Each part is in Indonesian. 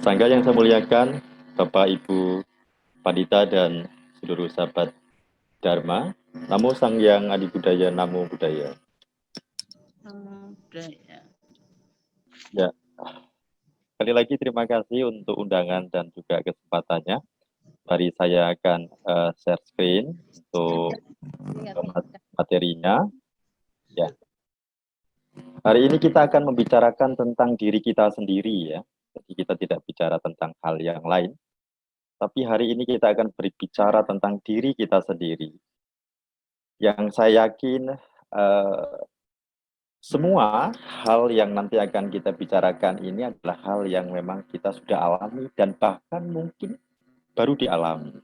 Sangga yang saya muliakan, Bapak Ibu Pandita dan seluruh sahabat Dharma, Namo Sangyang Adi Budaya, Namo Budaya. Budaya. Ya, sekali lagi terima kasih untuk undangan dan juga kesempatannya. Mari saya akan share screen untuk materinya. Ya, hari ini kita akan membicarakan tentang diri kita sendiri ya. Jadi kita tidak bicara tentang hal yang lain, tapi hari ini kita akan berbicara tentang diri kita sendiri. Yang saya yakin semua hal yang nanti akan kita bicarakan ini adalah hal yang memang kita sudah alami dan bahkan mungkin baru dialami.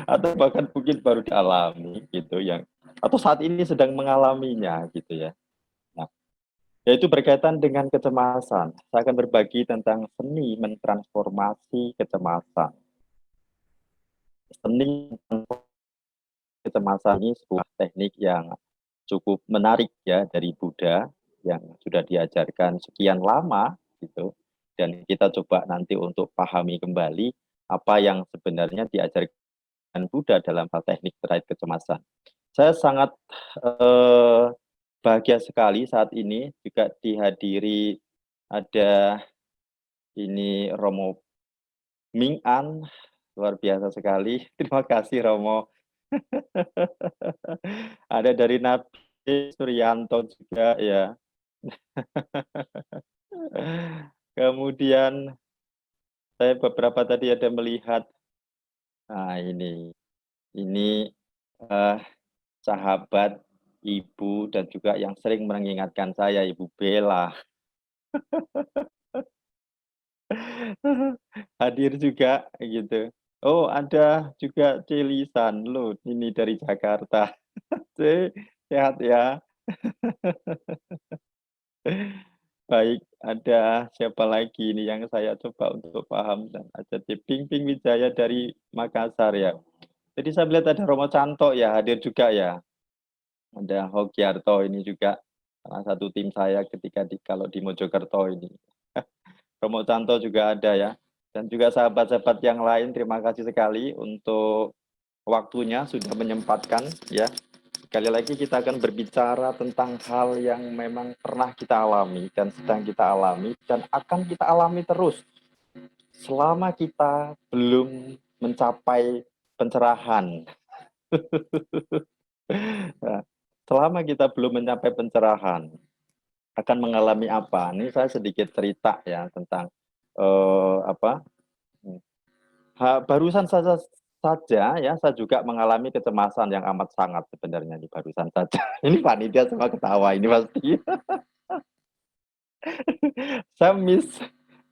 Atau bahkan mungkin baru dialami gitu yang atau saat ini sedang mengalaminya gitu ya. Nah, yaitu berkaitan dengan kecemasan. Saya akan berbagi tentang seni mentransformasi kecemasan. Seni kecemasan ini sebuah teknik yang cukup menarik ya dari Buddha yang sudah diajarkan sekian lama gitu, dan kita coba nanti untuk pahami kembali apa yang sebenarnya diajarkan Buddha dalam hal teknik terkait kecemasan. Saya sangat bahagia sekali saat ini juga dihadiri ada ini Romo Ming An, luar biasa sekali. Terima kasih Romo. Ada dari Nabi Suryanto juga ya. Kemudian saya beberapa tadi ada melihat, nah ini uh, sahabat Ibu dan juga yang sering mengingatkan saya, Ibu Bella. Hadir juga gitu. Oh, ada juga Celisan loh, ini dari Jakarta. Sehat ya. Baik, ada siapa lagi ini yang saya coba untuk paham dan ada di Ping Ping Wijaya dari Makassar ya. Jadi saya melihat ada Romo Canto ya hadir juga ya. Ada Hokiarto ini juga salah satu tim saya ketika kalau di Mojokerto ini. Romo Canto juga ada ya. Dan juga sahabat-sahabat yang lain terima kasih sekali untuk waktunya sudah menyempatkan ya. Sekali lagi kita akan berbicara tentang hal yang memang pernah kita alami dan sedang kita alami dan akan kita alami terus selama kita belum mencapai pencerahan. Nah, selama kita belum mencapai pencerahan, akan mengalami apa? Ini saya sedikit cerita ya tentang apa? Barusan saja ya, saya juga mengalami kecemasan yang amat sangat sebenarnya di barusan saja. Ini panitia semua ketawa ini pasti. Saya miss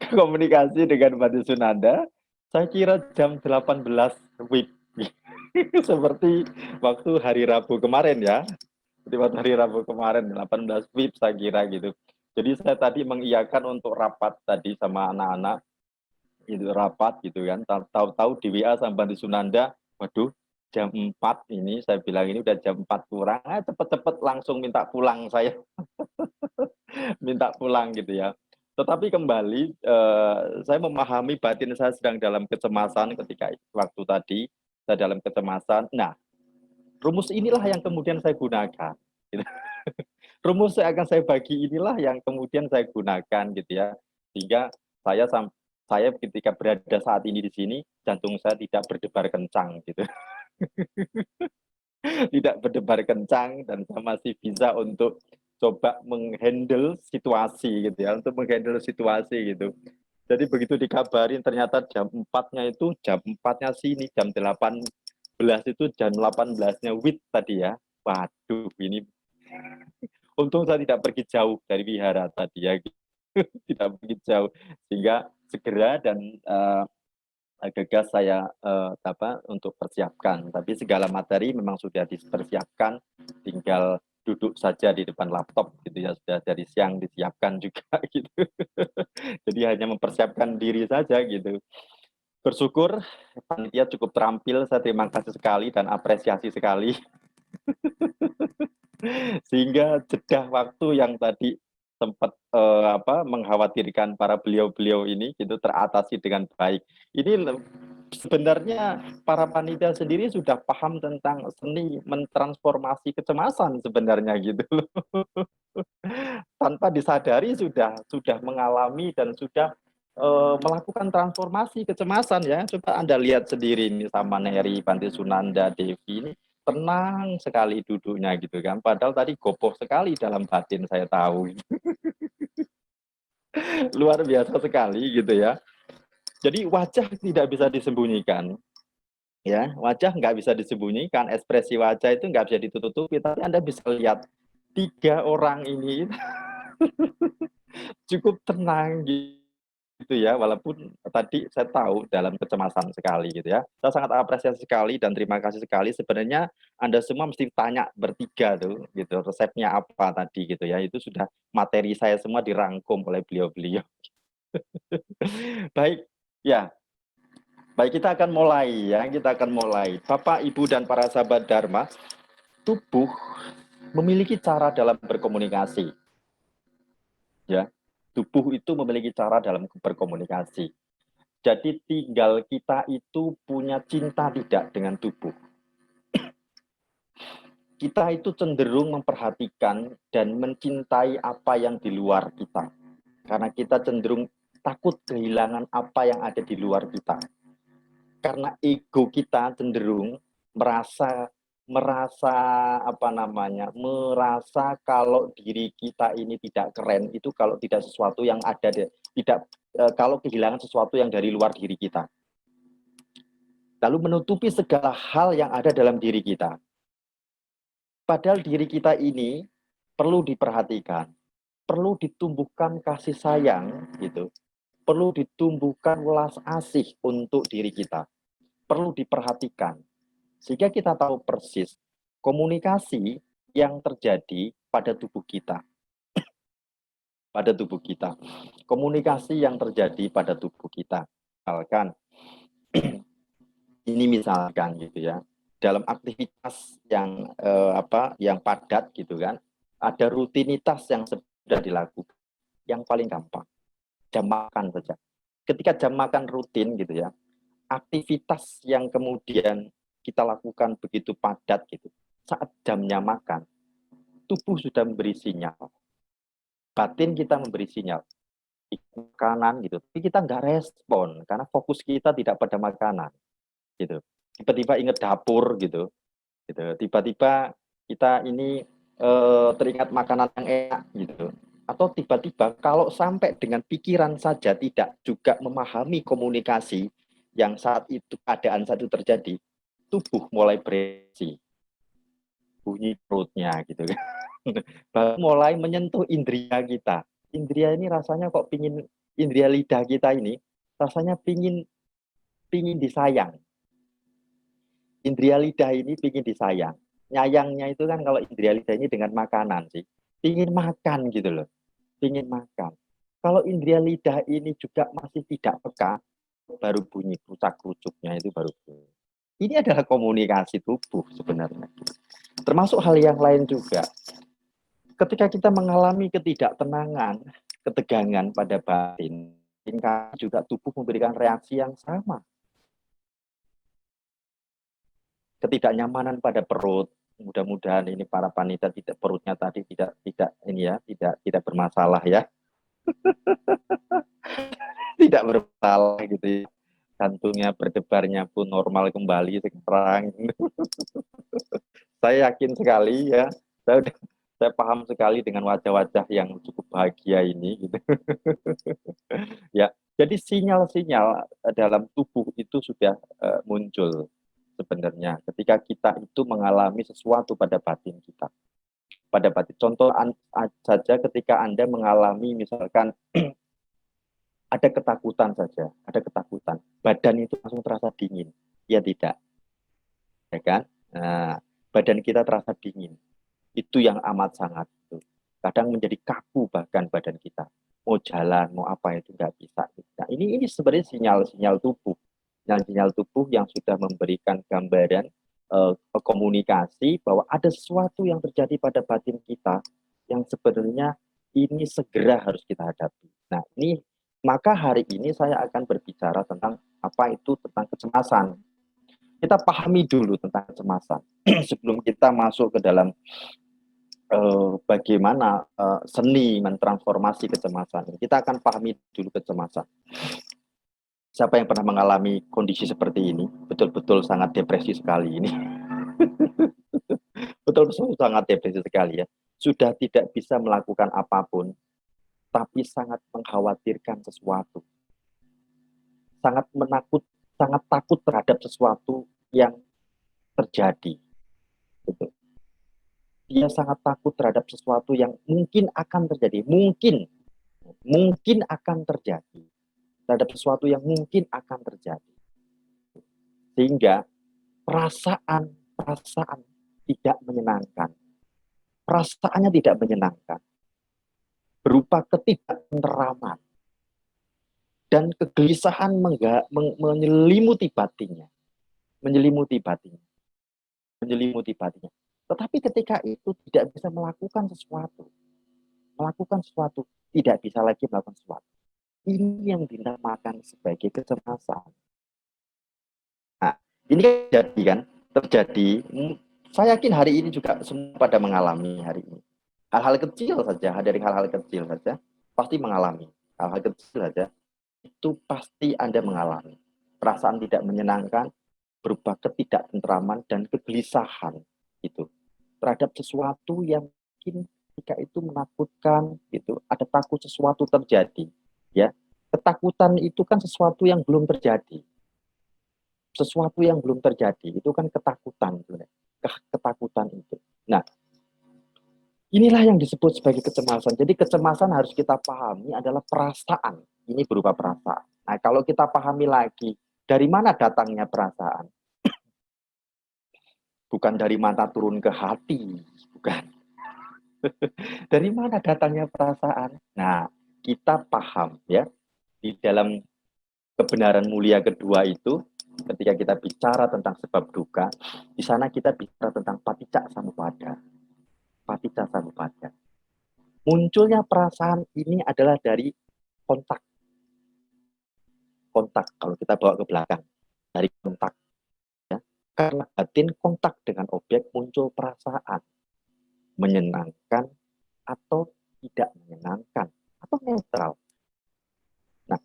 komunikasi dengan Mbak Sunanda. Saya kira jam 18 WIB. Seperti waktu hari Rabu kemarin ya. Seperti waktu hari Rabu kemarin 18 WIB saya kira gitu. Jadi saya tadi mengiyakan untuk rapat tadi sama anak-anak itu rapat gitu kan. Tahu-tahu di WA sama Mbak Sunanda, waduh jam 4 ini saya bilang ini udah jam 4 kurang, cepet-cepet langsung minta pulang saya. Minta pulang gitu ya. Tetapi kembali, saya memahami batin saya sedang dalam kecemasan ketika waktu tadi, saya dalam kecemasan. Nah, rumus inilah yang kemudian saya gunakan. Gitu. Rumus yang akan saya bagi inilah yang kemudian saya gunakan gitu ya. Sehingga saya ketika berada saat ini di sini, jantung saya tidak berdebar kencang gitu. Tidak berdebar kencang dan saya masih bisa untuk coba menghandle situasi gitu ya, untuk menghandle situasi gitu. Jadi begitu dikabarin ternyata jam 4-nya itu jam 4-nya sini, jam 18 itu jam 18-nya WIT tadi ya. Waduh, ini untung saya tidak pergi jauh dari wihara tadi ya. Tidak pergi jauh sehingga segera dan gagas saya untuk persiapkan. Tapi segala materi memang sudah dipersiapkan, tinggal duduk saja di depan laptop gitu ya, sudah dari siang disiapkan juga gitu. Jadi hanya mempersiapkan diri saja gitu. Bersyukur panitia cukup terampil, saya terima kasih sekali dan apresiasi sekali. Sehingga jeda waktu yang tadi sempat mengkhawatirkan para beliau-beliau ini gitu teratasi dengan baik. Ini sebenarnya para panitia sendiri sudah paham tentang seni mentransformasi kecemasan sebenarnya gitu loh. Tanpa disadari sudah mengalami dan sudah melakukan transformasi kecemasan ya. Coba Anda lihat sendiri ini sama Neri, Panti Sunanda, Devi ini tenang sekali duduknya gitu kan. Padahal tadi gopoh sekali dalam batin saya tahu. Luar biasa sekali gitu ya. Jadi wajah tidak bisa disembunyikan. Ya, wajah nggak bisa disembunyikan, ekspresi wajah itu nggak bisa ditutupi. Tapi Anda bisa lihat 3 orang ini cukup tenang gitu ya, walaupun tadi saya tahu dalam kecemasan sekali gitu ya. Saya sangat apresiasi sekali dan terima kasih sekali. Sebenarnya Anda semua mesti tanya bertiga tuh gitu, resepnya apa tadi gitu ya. Itu sudah materi saya semua dirangkum oleh beliau-beliau. Baik, ya. Baik, kita akan mulai ya, kita akan mulai. Bapak, Ibu, dan para sahabat Dharma, tubuh memiliki cara dalam berkomunikasi. Ya, tubuh itu memiliki cara dalam berkomunikasi. Jadi tinggal kita itu punya cinta tidak dengan tubuh. Kita itu cenderung memperhatikan dan mencintai apa yang di luar kita. Karena kita cenderung takut kehilangan apa yang ada di luar kita. Karena ego kita cenderung merasa merasa kalau diri kita ini tidak keren itu kalau tidak sesuatu yang ada tidak kalau kehilangan sesuatu yang dari luar diri kita. Lalu menutupi segala hal yang ada dalam diri kita. Padahal diri kita ini perlu diperhatikan, perlu ditumbuhkan kasih sayang gitu. Perlu ditumbuhkan welas asih untuk diri kita. Perlu diperhatikan. Sehingga kita tahu persis komunikasi yang terjadi pada tubuh kita. Pada tubuh kita. Komunikasi yang terjadi pada tubuh kita. Misalkan, ini misalkan gitu ya, dalam aktivitas yang padat gitu kan, ada rutinitas yang sudah dilakukan. Yang paling gampang, jam makan saja. Ketika jam makan rutin gitu ya, aktivitas yang kemudian kita lakukan begitu padat gitu, saat jamnya makan, tubuh sudah memberi sinyal, batin kita memberi sinyal, makanan gitu, tapi kita nggak respon karena fokus kita tidak pada makanan gitu. Tiba-tiba ingat dapur gitu, tiba-tiba kita ini teringat makanan yang enak gitu. Atau tiba-tiba kalau sampai dengan pikiran saja tidak juga memahami komunikasi yang saat itu keadaan saat itu terjadi, tubuh mulai bereaksi, bunyi perutnya gitu kan. Baru mulai menyentuh indria kita. Indria ini rasanya kok pingin, indria lidah kita ini rasanya pingin pingin disayang. Indria lidah ini pingin disayang. Nyayangnya itu kan kalau indria lidah ini dengan makanan sih. Pingin makan gitu loh. Pingin makan. Kalau indria lidah ini juga masih tidak peka, baru bunyi kerucuk-kerucuknya itu baru bunyi. Ini adalah komunikasi tubuh sebenarnya. Termasuk hal yang lain juga. Ketika kita mengalami ketidaktenangan, ketegangan pada batin, juga tubuh memberikan reaksi yang sama. Ketidaknyamanan pada perut, mudah-mudahan ini para panitia tidak perutnya tadi tidak bermasalah ya, tidak bermasalah gitu ya. Jantungnya berdebarnya pun normal kembali sekarang. Saya yakin sekali ya, saya paham sekali dengan wajah-wajah yang cukup bahagia ini gitu. Ya, jadi sinyal-sinyal dalam tubuh itu sudah muncul sebenarnya ketika kita itu mengalami sesuatu pada batin kita. Pada batin. Contoh saja ketika Anda mengalami misalkan ada ketakutan saja, ada ketakutan. Badan itu langsung terasa dingin. Ya tidak, ya kan? Nah, badan kita terasa dingin. Itu yang amat sangat. Kadang menjadi kaku bahkan badan kita. Mau jalan, mau apa itu nggak bisa. Nah, ini sebenarnya sinyal-sinyal tubuh. Sinyal-sinyal tubuh yang sudah memberikan gambaran komunikasi bahwa ada sesuatu yang terjadi pada batin kita yang sebenarnya Ini segera harus kita hadapi. Nah, ini maka hari ini saya akan berbicara tentang apa itu tentang kecemasan. Kita pahami dulu tentang kecemasan sebelum kita masuk ke dalam bagaimana seni mentransformasi kecemasan. Kita akan pahami dulu kecemasan. Siapa yang pernah mengalami kondisi seperti ini? Betul-betul sangat depresi sekali ini. Betul-betul sangat depresi sekali ya. Sudah tidak bisa melakukan apapun, tapi sangat mengkhawatirkan sesuatu. Sangat takut terhadap sesuatu yang terjadi. Gitu. Dia sangat takut terhadap sesuatu yang mungkin akan terjadi. Mungkin akan terjadi. Terhadap sesuatu yang mungkin akan terjadi. Sehingga perasaan tidak menyenangkan. Perasaannya tidak menyenangkan. Berupa ketidaktenteraman. Dan kegelisahan menyelimuti batinnya. Menyelimuti batinnya. Tetapi ketika itu tidak bisa melakukan sesuatu, tidak bisa lagi melakukan sesuatu. Ini yang dinamakan sebagai kecemasan. Nah, ini terjadi. Saya yakin hari ini juga semua pada mengalami hari ini. Hal-hal kecil saja, dari hal-hal kecil saja, pasti mengalami. Hal-hal kecil saja, itu pasti Anda mengalami. Perasaan tidak menyenangkan, berupa ketidaktentraman dan kegelisahan itu terhadap sesuatu yang mungkin ketika itu menakutkan gitu, ada takut sesuatu terjadi ya. Ketakutan itu kan sesuatu yang belum terjadi, itu kan ketakutan itu. Nah, inilah yang disebut sebagai kecemasan. Jadi kecemasan harus kita pahami adalah perasaan, ini berupa perasaan. Nah, kalau kita pahami lagi dari mana datangnya perasaan, bukan dari mata turun ke hati, bukan. Dari mana datangnya perasaan? Nah, kita paham ya, di dalam kebenaran mulia kedua itu, ketika kita bicara tentang sebab duka, di sana kita bicara tentang paticca samuppada. Paticca samuppada. Munculnya perasaan ini adalah dari kontak. Kontak, kalau kita bawa ke belakang, dari kontak. Ya. Karena batin kontak dengan objek muncul perasaan. Menyenangkan atau tidak menyenangkan atau netral. Nah,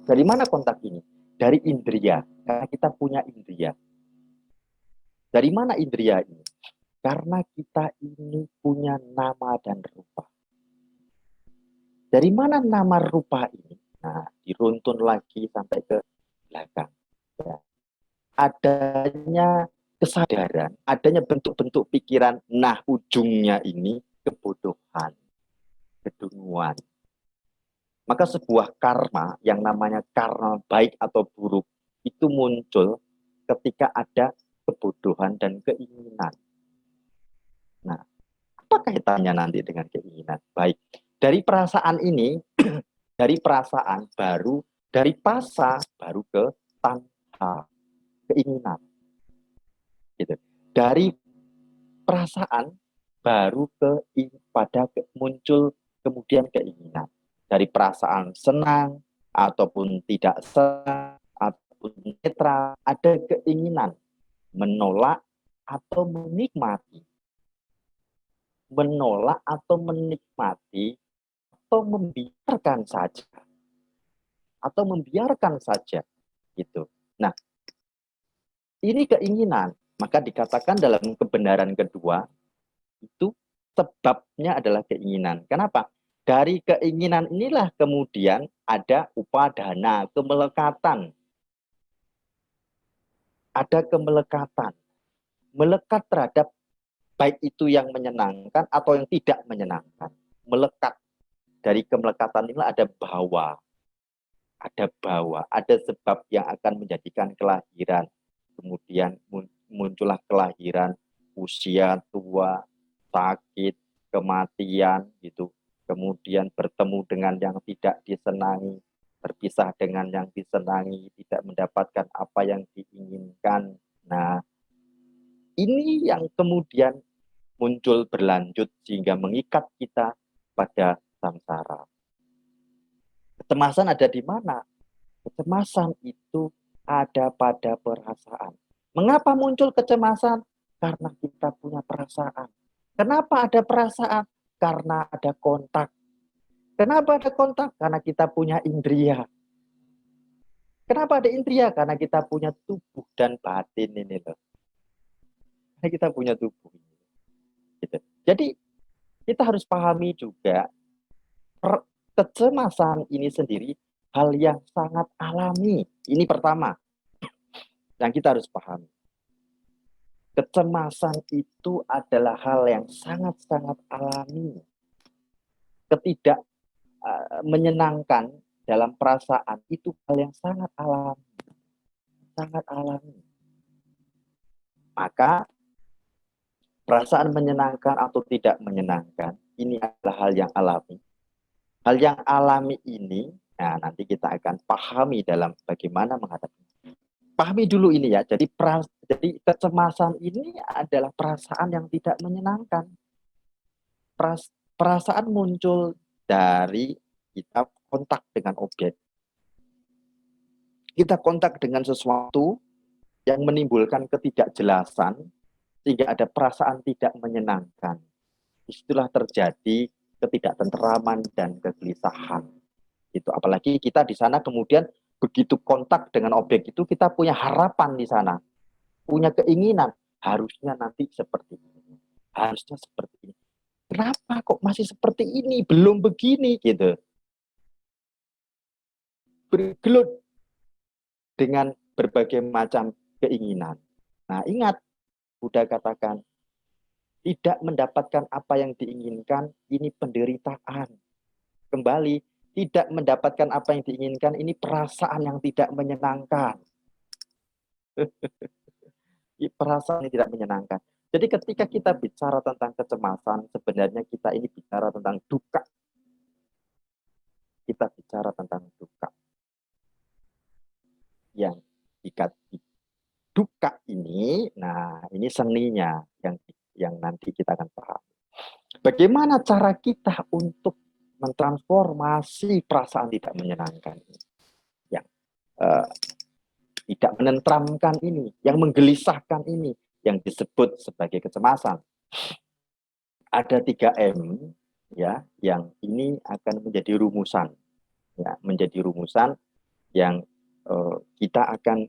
dari mana kontak ini? Dari indria, karena kita punya indria. Dari mana indria ini? Karena kita ini punya nama dan rupa. Dari mana nama rupa ini? Nah, diruntun lagi sampai ke belakang. Ya. Adanya kesadaran, adanya bentuk-bentuk pikiran, nah ujungnya ini kebodohan, kedunguan. Maka sebuah karma yang namanya karma baik atau buruk itu muncul ketika ada kebodohan dan keinginan. Nah, apa kaitannya nanti dengan keinginan? Baik, dari perasaan ini, dari perasaan baru, dari pasa baru ke tanha, keinginan. Gitu. Dari perasaan baru pada muncul kemudian keinginan. Dari perasaan senang ataupun tidak senang ataupun netral, ada keinginan menolak atau menikmati. Menolak atau menikmati atau membiarkan saja. Atau membiarkan saja gitu. Nah, ini keinginan, maka dikatakan dalam kebenaran kedua itu sebabnya adalah keinginan. Kenapa? Dari keinginan inilah kemudian ada upadana, kemelekatan. Ada kemelekatan. Melekat terhadap baik itu yang menyenangkan atau yang tidak menyenangkan. Melekat. Dari kemelekatan inilah ada bawa. Ada sebab yang akan menjadikan kelahiran. Kemudian muncullah kelahiran, usia tua, sakit, kematian gitu. Kemudian bertemu dengan yang tidak disenangi, berpisah dengan yang disenangi, tidak mendapatkan apa yang diinginkan. Nah, ini yang kemudian muncul berlanjut sehingga mengikat kita pada samsara. Kecemasan ada di mana? Kecemasan itu ada pada perasaan. Mengapa muncul kecemasan? Karena kita punya perasaan. Kenapa ada perasaan? Karena ada kontak. Kenapa ada kontak? Karena kita punya indria. Kenapa ada indria? Karena kita punya tubuh dan batin ini loh. Karena kita punya tubuh. Gitu. Jadi kita harus pahami juga kecemasan ini sendiri hal yang sangat alami. Ini pertama yang kita harus pahami. Kecemasan itu adalah hal yang sangat-sangat alami. Ketidak menyenangkan dalam perasaan itu hal yang sangat alami. Sangat alami. Maka perasaan menyenangkan atau tidak menyenangkan ini adalah hal yang alami. Hal yang alami ini, nah nanti kita akan pahami dalam bagaimana menghadapi. Pahami dulu ini ya. Jadi kecemasan ini adalah perasaan yang tidak menyenangkan. Perasaan muncul dari kita kontak dengan objek. Kita kontak dengan sesuatu yang menimbulkan ketidakjelasan sehingga ada perasaan tidak menyenangkan. Disitulah terjadi ketidaktentraman dan kegelisahan. Itu apalagi kita di sana kemudian begitu kontak dengan objek itu kita punya harapan di sana, punya keinginan harusnya nanti seperti ini, harusnya seperti ini. Kenapa kok masih seperti ini, belum begini gitu. Bergelut dengan berbagai macam keinginan. Nah, ingat Buddha katakan tidak mendapatkan apa yang diinginkan ini penderitaan. Kembali, tidak mendapatkan apa yang diinginkan ini perasaan yang tidak menyenangkan. Perasaan yang tidak menyenangkan. Jadi ketika kita bicara tentang kecemasan, sebenarnya kita ini bicara tentang duka. Kita bicara tentang duka. Yang jika duka ini, nah ini seninya yang nanti kita akan paham. Bagaimana cara kita untuk mentransformasi perasaan tidak menyenangkan ini? Yang tidak menentramkan ini, yang menggelisahkan ini, yang disebut sebagai kecemasan. Ada 3M ya, yang ini akan menjadi rumusan, ya, menjadi rumusan yang kita akan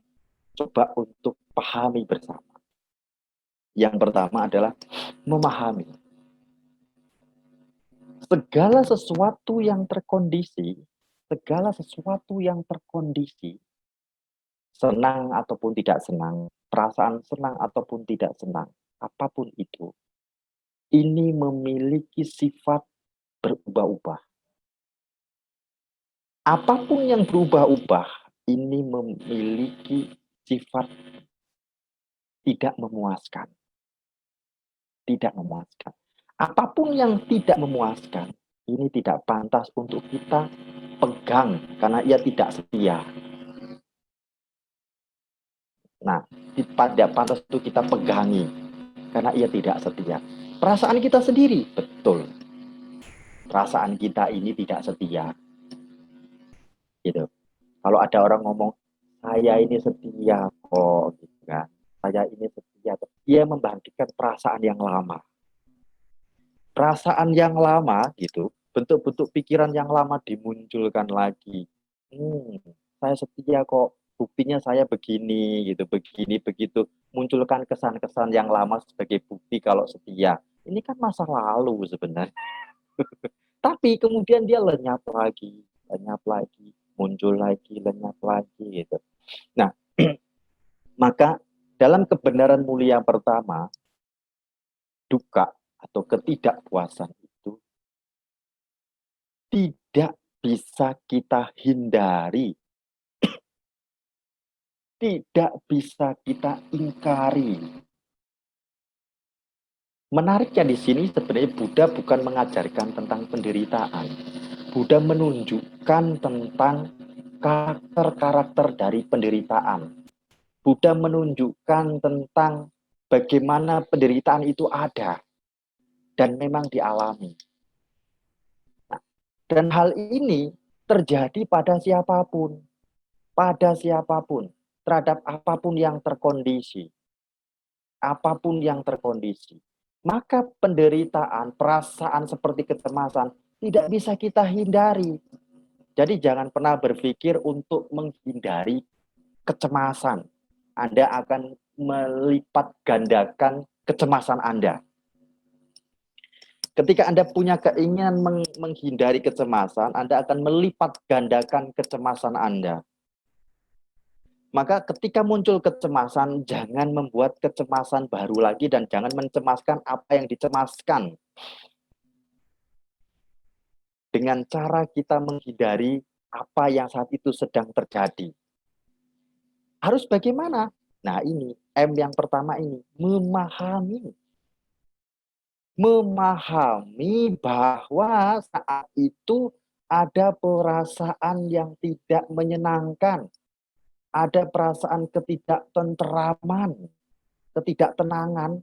coba untuk pahami bersama. Yang pertama adalah memahami. Segala sesuatu yang terkondisi, senang ataupun tidak senang, perasaan senang ataupun tidak senang, apapun itu, ini memiliki sifat berubah-ubah. Apapun yang berubah-ubah, ini memiliki sifat tidak memuaskan. Tidak memuaskan. Apapun yang tidak memuaskan, ini tidak pantas untuk kita pegang, karena ia tidak setia. Nah, tidak pantas untuk kita pegangi, karena ia tidak setia. Perasaan kita sendiri, betul. Perasaan kita ini tidak setia. Gitu. Kalau ada orang ngomong, saya ini setia kok, gitu kan. Saya ini setia. Dia membangkitkan perasaan yang lama. Perasaan yang lama, gitu, bentuk-bentuk pikiran yang lama dimunculkan lagi. Saya setia kok, buktinya saya begini, gitu, begini, begitu. Munculkan kesan-kesan yang lama sebagai bukti kalau setia. Ini kan masa lalu sebenarnya. Tapi kemudian dia lenyap lagi, muncul lagi, lenyap lagi gitu. Nah, maka dalam kebenaran mulia pertama, duka atau ketidakpuasan itu tidak bisa kita hindari, tidak bisa kita ingkari. Menariknya di sini sebenarnya Buddha bukan mengajarkan tentang penderitaan. Buddha menunjukkan tentang karakter-karakter dari penderitaan. Buddha menunjukkan tentang bagaimana penderitaan itu ada dan memang dialami. Nah, Dan hal ini terjadi pada siapapun, terhadap apapun yang terkondisi, maka penderitaan, perasaan seperti kecemasan tidak bisa kita hindari. Jadi jangan pernah berpikir untuk menghindari kecemasan. Anda akan melipat gandakan kecemasan Anda. Ketika Anda punya keinginan menghindari kecemasan, Anda akan melipat gandakan kecemasan Anda. Maka ketika muncul kecemasan, jangan membuat kecemasan baru lagi dan jangan mencemaskan apa yang dicemaskan. Dengan cara kita menghindari apa yang saat itu sedang terjadi. Harus bagaimana? Nah ini, M yang pertama ini, memahami. Memahami bahwa saat itu ada perasaan yang tidak menyenangkan. Ada perasaan ketidaktentraman, ketidaktenangan,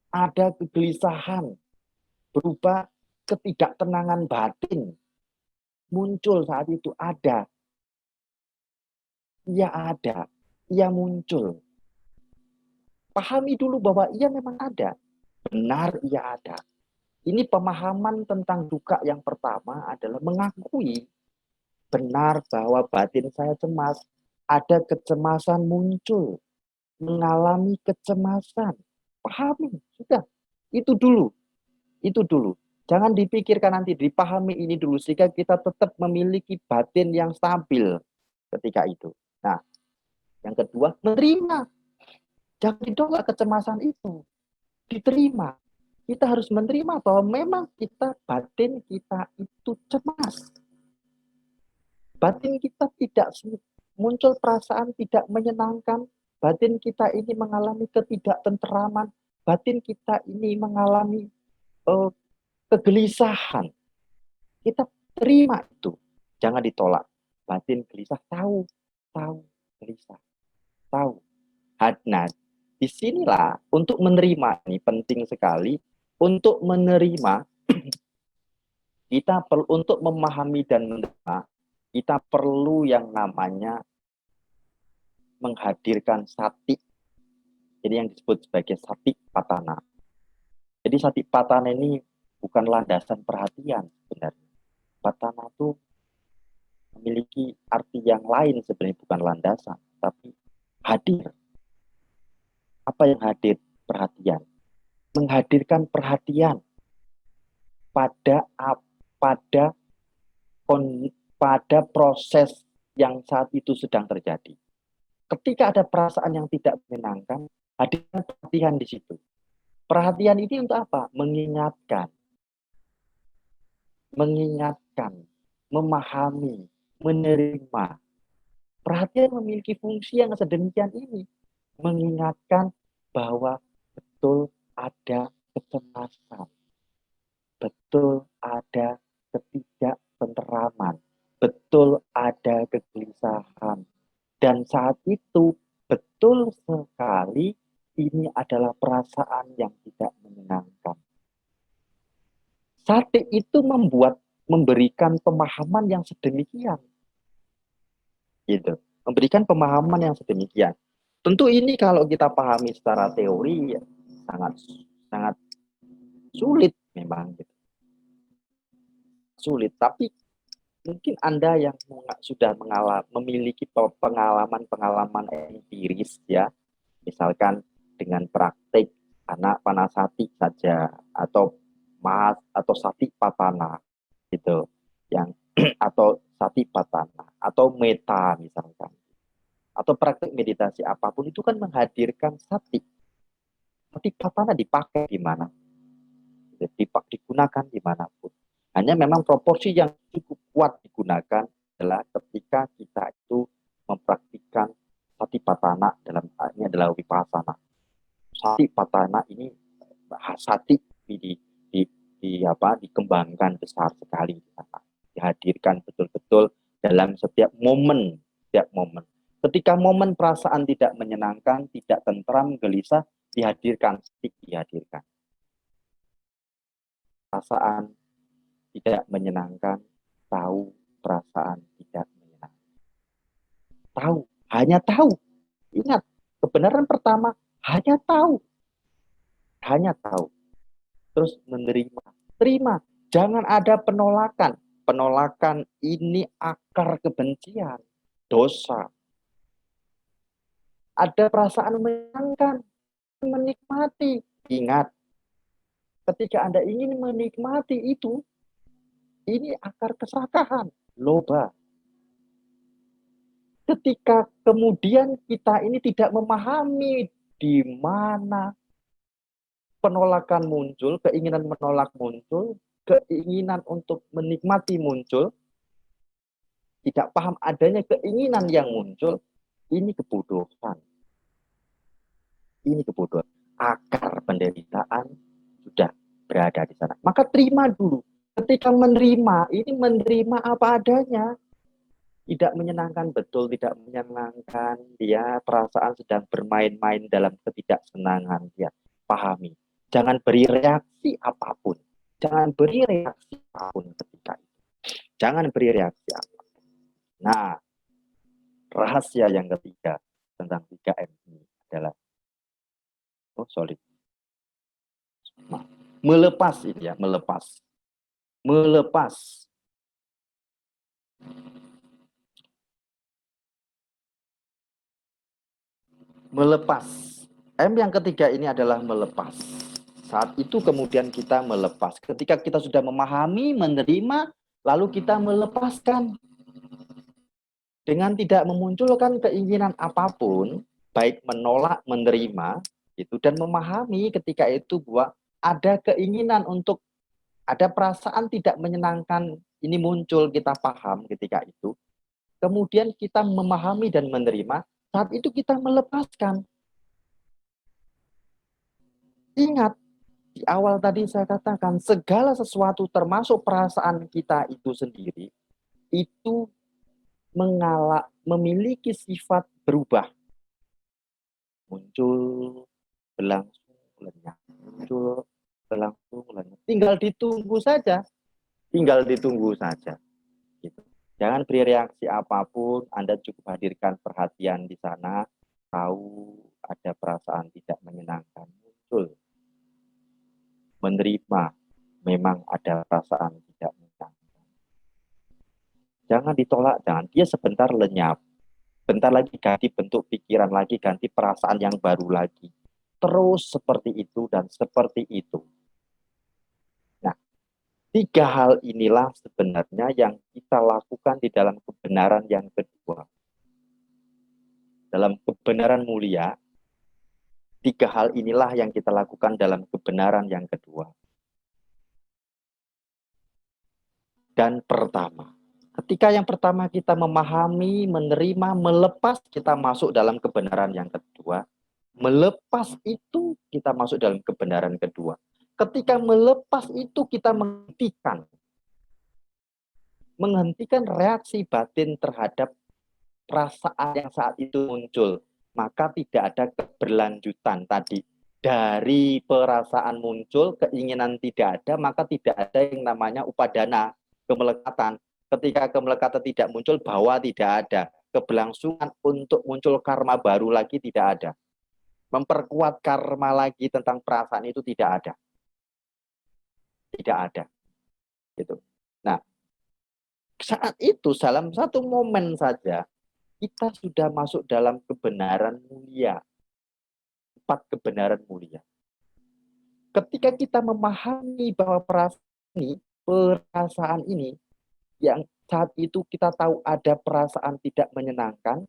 ada kegelisahan, berupa ketidaktenangan batin. Muncul saat itu ada. Ia ada, ia muncul. Pahami dulu bahwa ia memang ada. Benar ia ada. Ini pemahaman tentang duka yang pertama adalah mengakui benar bahwa batin saya cemas. Ada kecemasan muncul. Mengalami kecemasan. Pahami, sudah. Itu dulu. Itu dulu. Jangan dipikirkan nanti, dipahami ini dulu. Sehingga kita tetap memiliki batin yang stabil ketika itu. Nah, yang kedua, menerima. Jangan ditolak kecemasan itu. Diterima. Kita harus menerima bahwa memang batin kita itu cemas. Batin kita tidak muncul perasaan tidak menyenangkan. Batin kita ini mengalami ketidaktenteraman. Batin kita ini mengalami kegelisahan. Kita terima itu. Jangan ditolak. Batin gelisah, tahu, gelisah, tahu. Nah, disinilah untuk menerima, ini penting sekali. Untuk menerima, kita perlu, untuk memahami dan menerima, kita perlu yang namanya menghadirkan sati. Jadi yang disebut sebagai sati patana. Jadi sati patana ini bukan landasan perhatian sebenarnya. Patana itu memiliki arti yang lain sebenarnya, bukan landasan, tapi hadir. Apa yang hadir? Perhatian. Menghadirkan perhatian pada pada proses yang saat itu sedang terjadi. Ketika ada perasaan yang tidak menyenangkan, hadirkan perhatian di situ. Perhatian ini untuk apa? Mengingatkan, memahami, menerima. Perhatian memiliki fungsi yang sedemikian ini. Mengingatkan bahwa betul ada kecemasan. Betul ada ketidaktenteraman. Betul ada kegelisahan. Dan saat itu betul sekali ini adalah perasaan yang tidak menyenangkan. Sati itu memberikan pemahaman yang sedemikian. Gitu. Memberikan pemahaman yang sedemikian. Tentu ini kalau kita pahami secara teori ya, sangat sulit memang gitu. Sulit, tapi mungkin Anda yang sudah memiliki pengalaman empiris ya, misalkan dengan praktik anak panasati saja atau sati patana gitu, yang atau sati patana atau meta misalkan, atau praktik meditasi apapun itu kan menghadirkan sati patana dipakai di mana, digunakan dimanapun. Hanya memang proporsi yang cukup kuat digunakan adalah ketika kita itu mempraktikkan satipatthana, dalam ini adalah vipassana. Satipatthana ini sati dikembangkan besar sekali di sana. Dihadirkan betul-betul dalam setiap momen. Ketika momen perasaan tidak menyenangkan, tidak tentram, gelisah, dihadirkan. Perasaan tidak menyenangkan, tahu perasaan tidak menyenangkan. Tahu, hanya tahu. Ingat, kebenaran pertama hanya tahu, hanya tahu. Terus menerima, terima. Jangan ada penolakan. Penolakan ini akar kebencian, dosa. Ada perasaan menyenangkan, menikmati. Ingat, ketika Anda ingin menikmati itu, ini akar keserakahan, loba. Ketika kemudian kita ini tidak memahami di mana penolakan muncul, keinginan menolak muncul, keinginan untuk menikmati muncul, tidak paham adanya keinginan yang muncul, ini kebodohan. Ini kebodohan. Akar penderitaan sudah berada di sana. Maka terima dulu. Ketika menerima, ini menerima apa adanya. Tidak menyenangkan, betul tidak menyenangkan. Dia perasaan sedang bermain-main dalam ketidaksenangan. Dia pahami. Jangan beri reaksi apapun. Jangan beri reaksi apapun ketika itu. Jangan beri reaksi apapun. Nah, rahasia yang ketiga tentang 3M ini adalah melepas ini ya, melepas. Melepas. Melepas. M yang ketiga ini adalah melepas. Saat itu kemudian kita melepas. Ketika kita sudah memahami, menerima, lalu kita melepaskan. Dengan tidak memunculkan keinginan apapun, baik menolak, menerima, itu dan memahami ketika itu bahwa ada keinginan untuk ada perasaan tidak menyenangkan ini muncul, kita paham ketika itu. Kemudian kita memahami dan menerima, saat itu kita melepaskan. Ingat, di awal tadi saya katakan, segala sesuatu termasuk perasaan kita itu sendiri, itu memiliki sifat berubah. Muncul, berlangsung, lenyap. Muncul, berlangsung, lenyap. Tinggal ditunggu saja. Tinggal ditunggu saja. Gitu. Jangan beri reaksi apapun, Anda cukup hadirkan perhatian di sana, tahu ada perasaan tidak menyenangkan muncul. Menerima, memang ada perasaan tidak menyenangkan. Jangan ditolak, jangan. Dia sebentar lenyap. Bentar lagi ganti bentuk pikiran lagi, ganti perasaan yang baru lagi. Terus seperti itu dan seperti itu. Nah, 3 hal inilah sebenarnya yang kita lakukan di dalam kebenaran yang kedua. Dalam kebenaran mulia, 3 hal inilah yang kita lakukan dalam kebenaran yang kedua. Dan pertama, ketika yang pertama kita memahami, menerima, melepas, kita masuk dalam kebenaran yang kedua. Melepas itu kita masuk dalam kebenaran kedua. Ketika melepas itu kita menghentikan reaksi batin terhadap perasaan yang saat itu muncul. Maka tidak ada keberlanjutan tadi. Dari perasaan muncul, keinginan tidak ada, maka tidak ada yang namanya upadana, kemelekatan. Ketika kemelekatan tidak muncul, bahwa tidak ada. Keberlangsungan untuk muncul karma baru lagi tidak ada. Memperkuat karma lagi tentang perasaan itu tidak ada. Tidak ada. Gitu. Nah, saat itu dalam satu momen saja, kita sudah masuk dalam kebenaran mulia. 4 kebenaran mulia. Ketika kita memahami bahwa perasaan ini yang saat itu kita tahu ada perasaan tidak menyenangkan,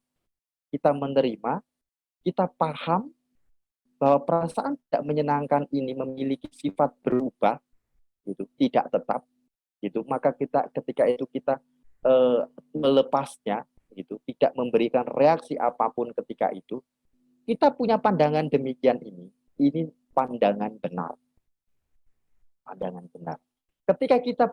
kita menerima, kita paham bahwa perasaan tidak menyenangkan ini memiliki sifat berubah, gitu, tidak tetap, gitu. Maka kita ketika itu kita melepasnya, gitu, tidak memberikan reaksi apapun ketika itu, kita punya pandangan demikian ini pandangan benar. Pandangan benar. Ketika kita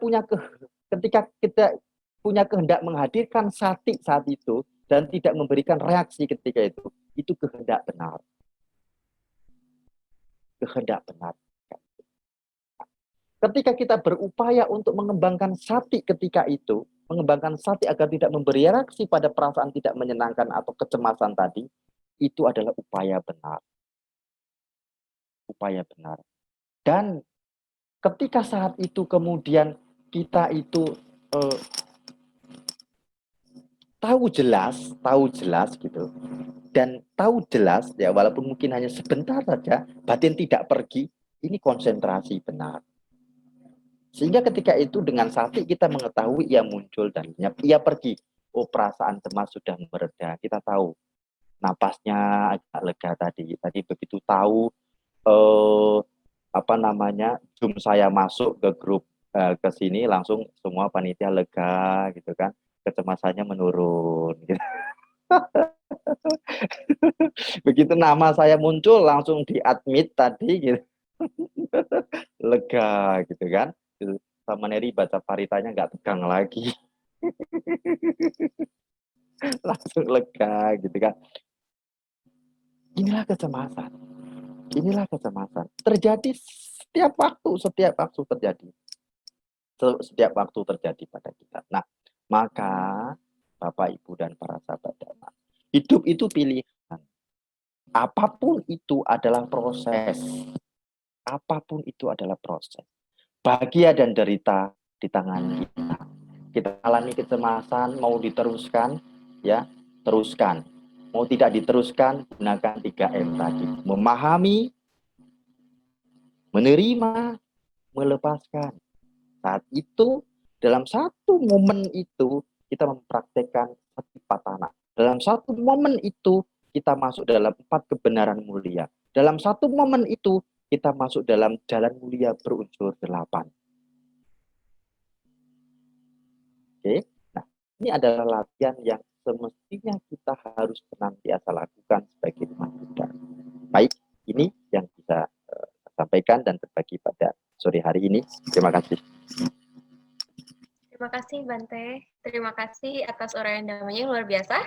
punya kehendak menghadirkan sati saat itu dan tidak memberikan reaksi ketika itu kehendak benar. Kehendak benar. Ketika kita berupaya untuk mengembangkan sati ketika itu, mengembangkan sati agar tidak memberi reaksi pada perasaan tidak menyenangkan atau kecemasan tadi, itu adalah upaya benar. Upaya benar. Dan ketika saat itu kemudian kita itu eh, tahu jelas gitu, dan tahu jelas ya walaupun mungkin hanya sebentar saja, batin tidak pergi, ini konsentrasi benar. Sehingga ketika itu dengan sati kita mengetahui ia muncul dan ia pergi. Oh, perasaan cemas sudah mereda. Kita tahu napasnya agak lega tadi. Tadi begitu tahu Zoom saya masuk ke grup ke sini langsung semua panitia lega gitu kan. Kecemasannya menurun gitu. Begitu nama saya muncul langsung di-admit tadi gitu. Lega gitu kan. Sama Neri baca paritanya nggak tegang lagi. Langsung lega gitu kan. Inilah kecemasan. Inilah kecemasan. Terjadi setiap waktu terjadi. Setiap waktu terjadi pada kita. Nah, maka Bapak, Ibu, dan para sahabat Dhamma, hidup itu pilihan. Apapun itu adalah proses. Apapun itu adalah proses. Bahagia dan derita di tangan kita. Kita alami kecemasan, mau diteruskan, ya, teruskan. Mau tidak diteruskan, gunakan 3M tadi. Memahami, menerima, melepaskan. Saat itu, dalam satu momen itu, kita mempraktekkan satipatthana. Dalam satu momen itu, kita masuk dalam 4 kebenaran mulia. Dalam satu momen itu, kita masuk dalam jalan mulia berunsur 8. Oke, nah ini adalah latihan yang semestinya kita harus senantiasa lakukan sebagai umat Buddha. Baik, ini yang bisa saya sampaikan dan berbagi pada sore hari ini. Terima kasih. Terima kasih Bante. Terima kasih atas uraian damanya luar biasa.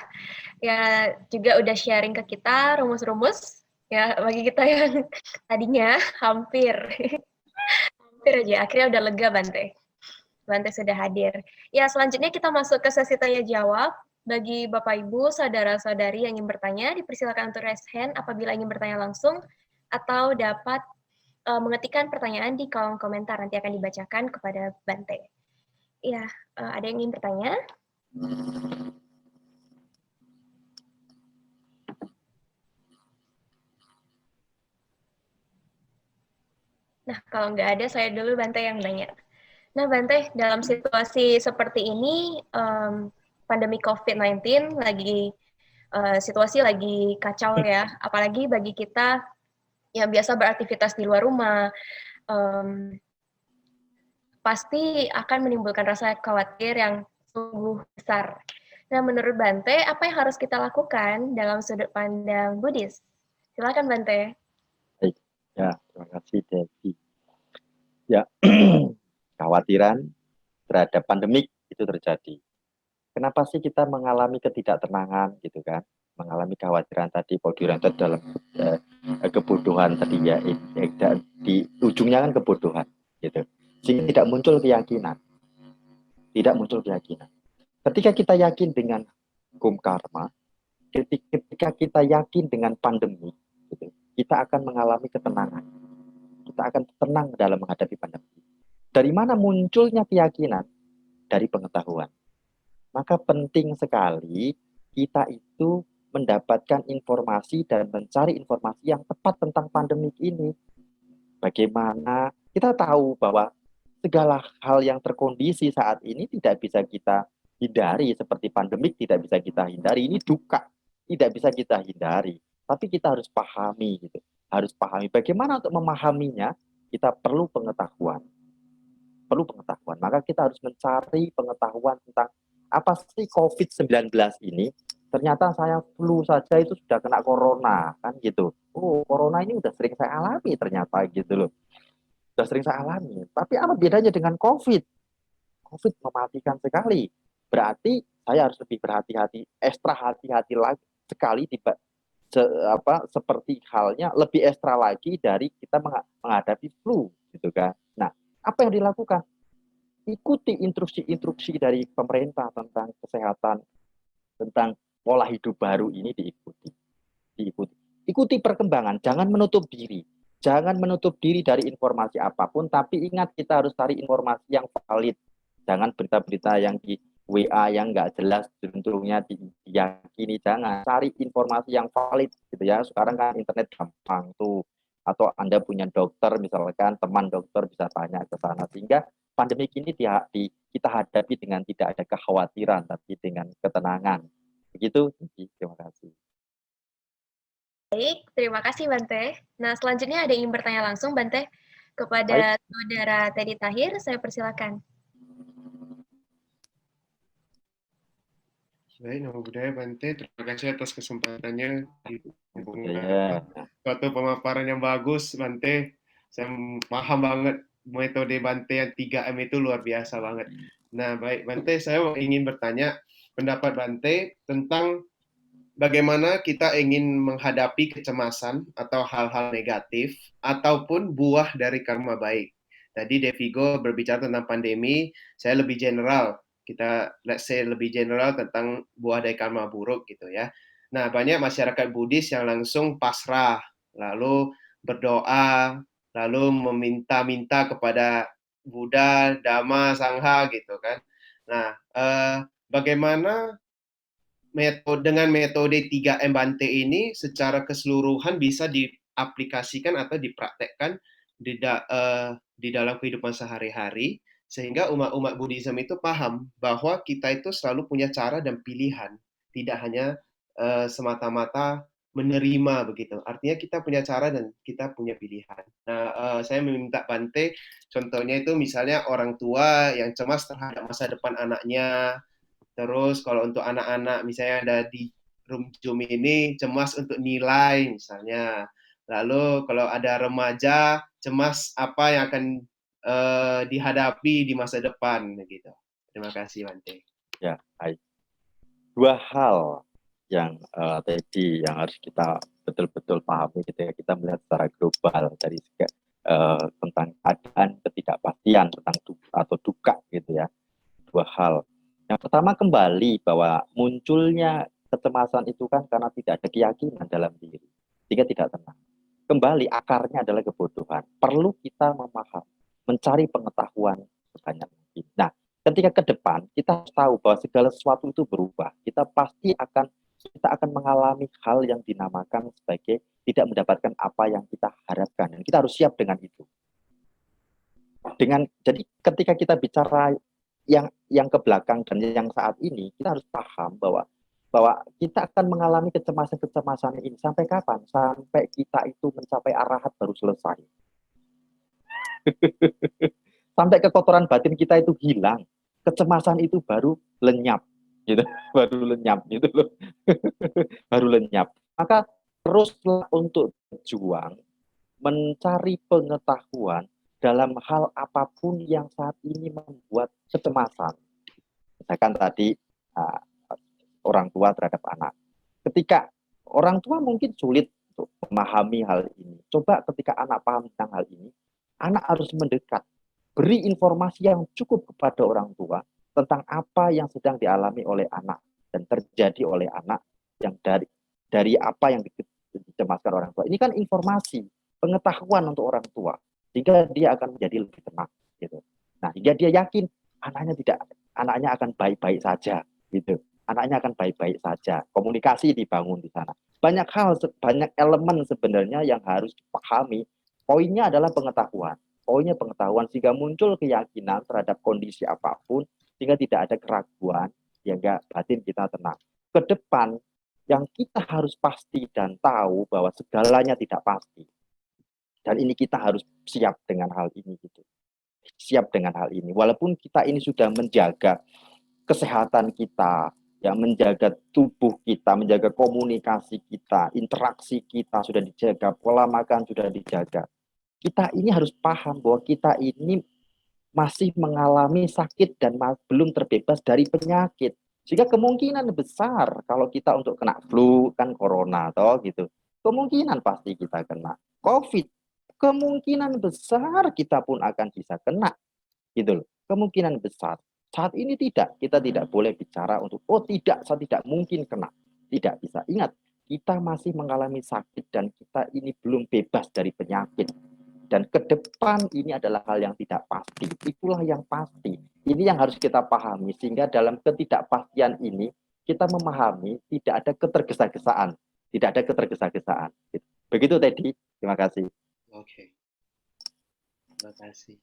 Ya juga udah sharing ke kita rumus-rumus ya bagi kita yang tadinya hampir aja akhirnya udah lega Bante. Bante sudah hadir. Ya, selanjutnya kita masuk ke sesi tanya jawab. Bagi Bapak Ibu, saudara-saudari yang ingin bertanya, dipersilakan untuk raise hand apabila ingin bertanya langsung atau dapat mengetikkan pertanyaan di kolom komentar nanti akan dibacakan kepada Bante. Ya, ada yang ingin bertanya? Nah, kalau nggak ada, saya dulu Bante yang nanya. Nah, Bante, dalam situasi seperti ini, pandemi COVID-19 lagi, situasi lagi kacau ya, apalagi bagi kita yang biasa beraktivitas di luar rumah, pasti akan menimbulkan rasa khawatir yang sungguh besar. Nah, menurut Bante, apa yang harus kita lakukan dalam sudut pandang Buddhis? Silakan Bante. Baik, ya, terima kasih Devi. Ya, kekhawatiran terhadap pandemik itu terjadi. Kenapa sih kita mengalami ketidaktenangan gitu kan? Mengalami kekhawatiran tadi, rentet dalam kebodohan tadi ya, di ujungnya kan kebodohan gitu. Sehingga tidak muncul keyakinan. Tidak muncul keyakinan. Ketika kita yakin dengan hukum karma, ketika kita yakin dengan pandemi, gitu, kita akan mengalami ketenangan. Kita akan tenang dalam menghadapi pandemi. Dari mana munculnya keyakinan? Dari pengetahuan. Maka penting sekali kita itu mendapatkan informasi dan mencari informasi yang tepat tentang pandemik ini. Bagaimana kita tahu bahwa segala hal yang terkondisi saat ini tidak bisa kita hindari, seperti pandemik tidak bisa kita hindari, ini duka tidak bisa kita hindari, tapi kita harus pahami gitu, harus pahami bagaimana untuk memahaminya. Kita perlu pengetahuan, maka kita harus mencari pengetahuan tentang apa sih COVID-19 ini. Ternyata saya flu saja itu sudah kena corona kan gitu. Oh, corona ini udah sering saya alami ternyata gitu loh. Sudah sering saya alami. Tapi apa bedanya dengan COVID? COVID mematikan sekali. Berarti saya harus lebih berhati-hati, ekstra hati-hati lagi sekali seperti halnya lebih ekstra lagi dari kita menghadapi flu gitu kan. Nah, apa yang dilakukan? ikuti instruksi-instruksi dari pemerintah tentang kesehatan, tentang pola hidup baru ini diikuti. Ikuti perkembangan, jangan menutup diri. Jangan menutup diri dari informasi apapun, tapi ingat kita harus cari informasi yang valid. Jangan berita-berita yang di WA yang nggak jelas, cenderungnya diyakini. Jangan, cari informasi yang valid gitu ya. Sekarang kan internet gampang tuh. Atau Anda punya dokter, misalkan teman dokter bisa tanya ke sana. Sehingga pandemi ini kita hadapi dengan tidak ada kekhawatiran, tapi dengan ketenangan. Begitu, terima kasih. Baik, terima kasih Bante. Nah, selanjutnya ada yang ingin bertanya langsung Bante kepada Baik. Saudara Teddy Tahir, saya persilakan. Baik, Namo Buddhaya Bante, terima kasih atas kesempatannya di Ya. suatu pemaparan yang bagus Bante. Saya paham banget metode Bante yang 3M itu luar biasa banget. Nah, baik Bante, saya ingin bertanya pendapat Bante tentang bagaimana kita ingin menghadapi kecemasan atau hal-hal negatif ataupun buah dari karma baik. Tadi Devigo berbicara tentang pandemi, saya lebih general. Kita let's say lebih general tentang buah dari karma buruk gitu ya. Nah, banyak masyarakat Buddhis yang langsung pasrah, lalu berdoa, lalu meminta-minta kepada Buddha, Dhamma, Sangha gitu kan. Nah, bagaimana dengan metode 3M Bante ini secara keseluruhan bisa diaplikasikan atau dipraktekkan di dalam kehidupan sehari-hari sehingga umat-umat Buddhism itu paham bahwa kita itu selalu punya cara dan pilihan, tidak hanya semata-mata menerima begitu. Artinya kita punya cara dan kita punya pilihan. Nah, saya meminta Bante, contohnya itu misalnya orang tua yang cemas terhadap masa depan anaknya. Terus kalau untuk anak-anak misalnya ada di room Zoom ini cemas untuk nilai misalnya. Lalu kalau ada remaja cemas apa yang akan dihadapi di masa depan gitu. Terima kasih Bante. Ya, baik. Dua hal yang tadi yang harus kita betul-betul pahami ketika kita melihat secara global dari tentang keadaan ketidakpastian tentang atau duka gitu ya. Dua hal. Yang pertama kembali bahwa munculnya kecemasan itu kan karena tidak ada keyakinan dalam diri, sehingga tidak tenang. Kembali akarnya adalah kebodohan. Perlu kita memahami, mencari pengetahuan sebanyak mungkin. Nah, ketika ke depan kita tahu bahwa segala sesuatu itu berubah, kita akan mengalami hal yang dinamakan sebagai tidak mendapatkan apa yang kita harapkan, dan kita harus siap dengan itu. Jadi ketika kita bicara yang ke belakang dan yang saat ini, kita harus paham bahwa kita akan mengalami kecemasan-kecemasan ini sampai kapan? Sampai kita itu mencapai arahat baru selesai. Sampai kekotoran batin kita itu hilang, kecemasan itu baru lenyap, gitu. Baru lenyap, gitu loh. Baru lenyap. Maka teruslah untuk berjuang mencari pengetahuan dalam hal apapun yang saat ini membuat kecemasan. Misalkan tadi orang tua terhadap anak. Ketika orang tua mungkin sulit untuk memahami hal ini. Coba ketika anak paham tentang hal ini, anak harus mendekat. Beri informasi yang cukup kepada orang tua tentang apa yang sedang dialami oleh anak dan terjadi oleh anak yang dari apa yang dicemaskan orang tua. Ini kan informasi, pengetahuan untuk orang tua, sehingga dia akan menjadi lebih tenang. Gitu. Nah, hingga dia yakin anaknya akan baik-baik saja. Gitu. Anaknya akan baik-baik saja. Komunikasi dibangun di sana. Banyak hal, banyak elemen sebenarnya yang harus dipahami. Poinnya adalah pengetahuan. Poinnya pengetahuan sehingga muncul keyakinan terhadap kondisi apapun, sehingga tidak ada keraguan, sehingga batin kita tenang. Ke depan, yang kita harus pasti dan tahu bahwa segalanya tidak pasti. Dan ini kita harus siap dengan hal ini gitu. Siap dengan hal ini. Walaupun kita ini sudah menjaga kesehatan kita, ya menjaga tubuh kita, menjaga komunikasi kita, interaksi kita sudah dijaga, pola makan sudah dijaga. Kita ini harus paham bahwa kita ini masih mengalami sakit dan belum terbebas dari penyakit. Sehingga kemungkinan besar kalau kita untuk kena flu, kan corona toh gitu. Kemungkinan pasti kita kena COVID. Kemungkinan besar kita pun akan bisa kena gitu loh. kemungkinan besar. Saat ini tidak, kita tidak boleh bicara untuk, oh tidak, saya tidak mungkin kena. Tidak bisa. Ingat, kita masih mengalami sakit dan kita ini belum bebas dari penyakit. Dan ke depan ini adalah hal yang tidak pasti. Itulah yang pasti. Ini yang harus kita pahami. Sehingga dalam ketidakpastian ini, kita memahami tidak ada ketergesa-gesaan. Tidak ada ketergesa-gesaan. Begitu, Teddy. Terima kasih. Oke. Terima kasih.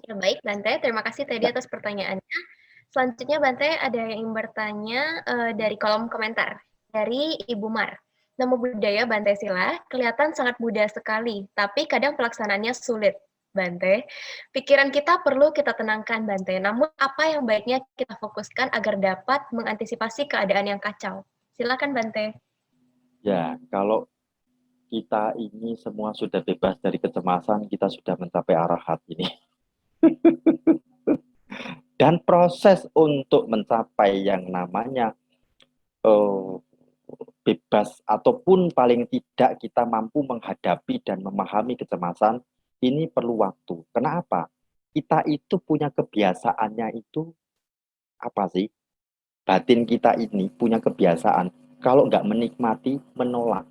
Ya, baik, Bante. Terima kasih tadi atas pertanyaannya. Selanjutnya, Bante, ada yang ingin bertanya dari kolom komentar. Dari Ibu Mar. Nama budaya Bante Sila kelihatan sangat mudah sekali, tapi kadang pelaksanaannya sulit, Bante. Pikiran kita perlu kita tenangkan, Bante. Namun, apa yang baiknya kita fokuskan agar dapat mengantisipasi keadaan yang kacau? Silakan, Bante. Ya, kalau kita ini semua sudah bebas dari kecemasan, kita sudah mencapai arahat ini. Dan proses untuk mencapai yang namanya bebas ataupun paling tidak kita mampu menghadapi dan memahami kecemasan, ini perlu waktu. Kenapa? Kita itu punya kebiasaannya itu apa sih? Batin kita ini punya kebiasaan kalau nggak menikmati, menolak.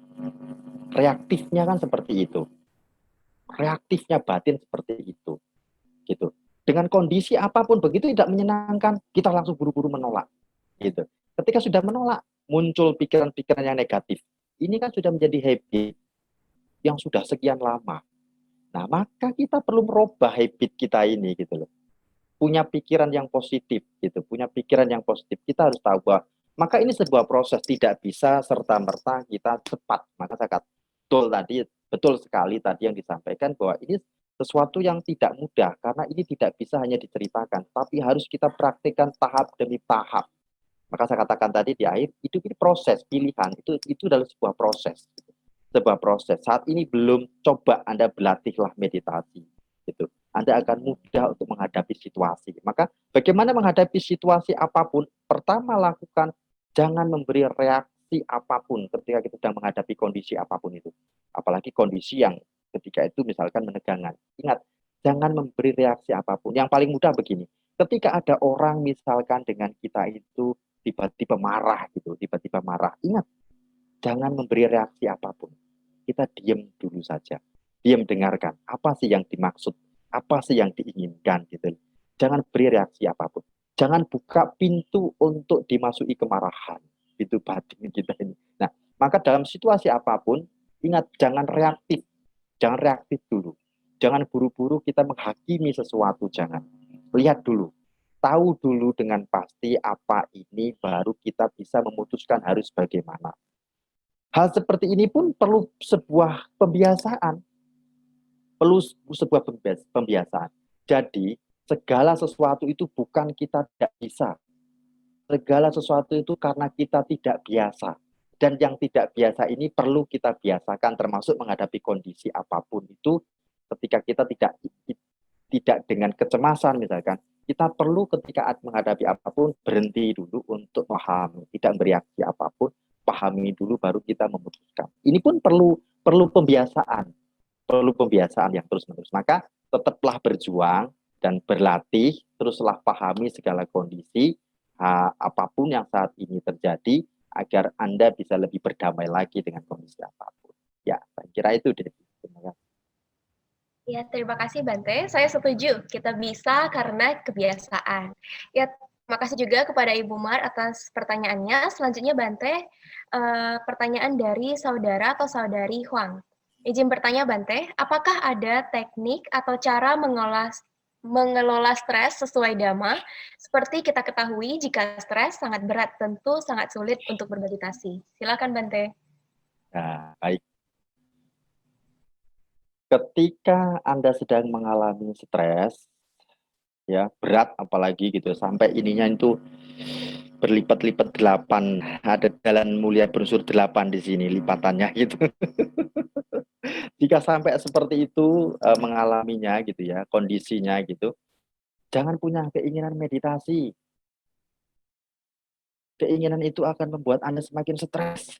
Reaktifnya kan seperti itu. Reaktifnya batin seperti itu. Gitu. Dengan kondisi apapun begitu tidak menyenangkan, kita langsung buru-buru menolak. Gitu. Ketika sudah menolak, muncul pikiran-pikiran yang negatif. Ini kan sudah menjadi habit yang sudah sekian lama. Nah, maka kita perlu merubah habit kita ini gitu loh. Punya pikiran yang positif gitu, punya pikiran yang positif. Kita harus tahu bahwa maka ini sebuah proses, tidak bisa serta-merta kita cepat. Maka saya katakan betul sekali tadi yang disampaikan bahwa ini sesuatu yang tidak mudah karena ini tidak bisa hanya diceritakan, tapi harus kita praktikkan tahap demi tahap. Maka saya katakan tadi di akhir, hidup ini proses pilihan, itu adalah sebuah proses. Sebuah proses. Saat ini belum, coba Anda berlatihlah meditasi. Gitu. Anda akan mudah untuk menghadapi situasi. Maka bagaimana menghadapi situasi apapun, pertama lakukan, jangan memberi reaksi apapun ketika kita sedang menghadapi kondisi apapun itu. Apalagi kondisi yang ketika itu misalkan menegangkan. Ingat, jangan memberi reaksi apapun. Yang paling mudah begini, ketika ada orang misalkan dengan kita itu tiba-tiba marah gitu, tiba-tiba marah. Ingat, jangan memberi reaksi apapun. Kita diam dulu saja. Diam, dengarkan. Apa sih yang dimaksud? Apa sih yang diinginkan gitu. Jangan beri reaksi apapun. Jangan buka pintu untuk dimasuki kemarahan. Itu batin kita ini. Nah, maka dalam situasi apapun, ingat jangan reaktif. Jangan reaktif dulu. Jangan buru-buru kita menghakimi sesuatu, jangan. Lihat dulu. Tahu dulu dengan pasti apa ini, baru kita bisa memutuskan harus bagaimana. Hal seperti ini pun perlu sebuah pembiasaan. Perlu sebuah pembiasaan. Jadi, segala sesuatu itu bukan kita tidak bisa. Segala sesuatu itu karena kita tidak biasa. Dan yang tidak biasa ini perlu kita biasakan, termasuk menghadapi kondisi apapun itu. Ketika kita tidak dengan kecemasan misalkan, kita perlu ketika menghadapi apapun berhenti dulu untuk memahami, tidak bereaksi apapun, pahami dulu baru kita memutuskan. Ini pun perlu pembiasaan yang terus-menerus. Maka tetaplah berjuang dan berlatih, teruslah pahami segala kondisi apapun yang saat ini terjadi, agar Anda bisa lebih berdamai lagi dengan kondisi apapun. Ya, saya kira itu. Terima kasih. Ya, terima kasih Bante. Saya setuju, kita bisa karena kebiasaan. Ya, terima kasih juga kepada Ibu Mar atas pertanyaannya. Selanjutnya Bante, pertanyaan dari saudara atau saudari Huang. Izin bertanya Bante, apakah ada teknik atau cara mengelola stres sesuai Dhamma? Seperti kita ketahui, jika stres sangat berat, tentu sangat sulit untuk bermeditasi. Silakan Bante. Nah, baik. Ketika Anda sedang mengalami stres, ya berat apalagi gitu, sampai ininya itu berlipat-lipat 8, ada jalan mulia berunsur 8 di sini lipatannya gitu. Jika sampai seperti itu mengalaminya gitu ya, kondisinya gitu, jangan punya keinginan meditasi. Keinginan itu akan membuat Anda semakin stres.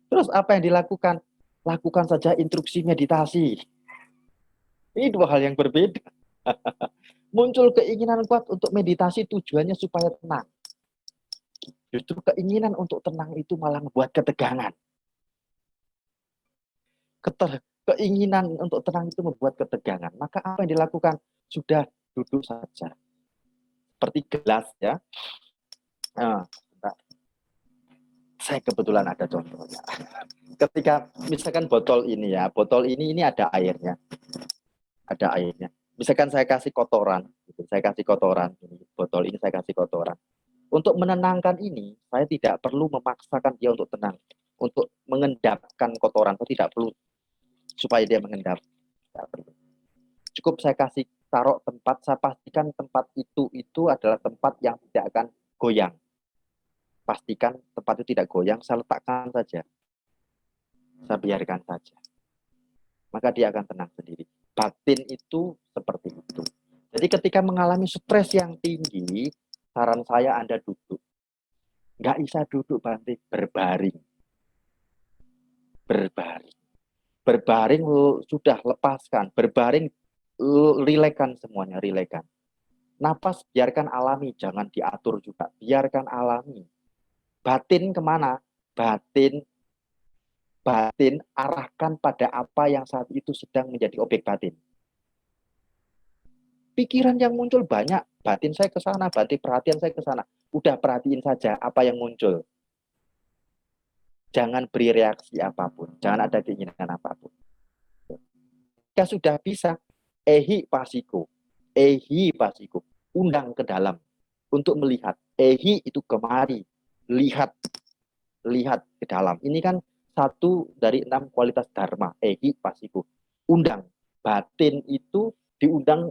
Terus apa yang dilakukan? Lakukan saja instruksi meditasi. Ini dua hal yang berbeda. Muncul keinginan kuat untuk meditasi tujuannya supaya tenang. Justru keinginan untuk tenang itu malah membuat ketegangan. Keinginan untuk tenang itu membuat ketegangan. Maka apa yang dilakukan? Sudah duduk saja. Seperti gelas ya. Saya kebetulan ada contohnya. Ketika misalkan botol ini ada airnya. Ada airnya. Misalkan saya kasih kotoran, gitu. Saya kasih kotoran, botol ini saya kasih kotoran. Untuk menenangkan ini, saya tidak perlu memaksakan dia untuk tenang, untuk mengendapkan kotoran, saya tidak perlu supaya dia mengendap. Cukup saya kasih taruh tempat, saya pastikan tempat itu adalah tempat yang tidak akan goyang. Pastikan tempat itu tidak goyang, saya letakkan saja, saya biarkan saja. Maka dia akan tenang sendiri. Batin itu seperti itu. Jadi ketika mengalami stres yang tinggi, saran saya Anda duduk. Nggak bisa duduk, Bante, berbaring. Berbaring. Berbaring sudah lepaskan. Berbaring, rilekan semuanya, rilekan. Napas biarkan alami, jangan diatur juga. Biarkan alami. Batin kemana? Batin arahkan pada apa yang saat itu sedang menjadi objek batin. Pikiran yang muncul banyak, batin saya ke sana, batin perhatian saya ke sana. Udah perhatiin saja apa yang muncul. Jangan beri reaksi apapun, jangan ada keinginan apapun. Jika sudah bisa, ehi pasiko, undang ke dalam untuk melihat. Ehi itu kemari, lihat ke dalam. Ini kan satu dari 6 kualitas dharma, ehi pasiko. Undang, batin itu diundang,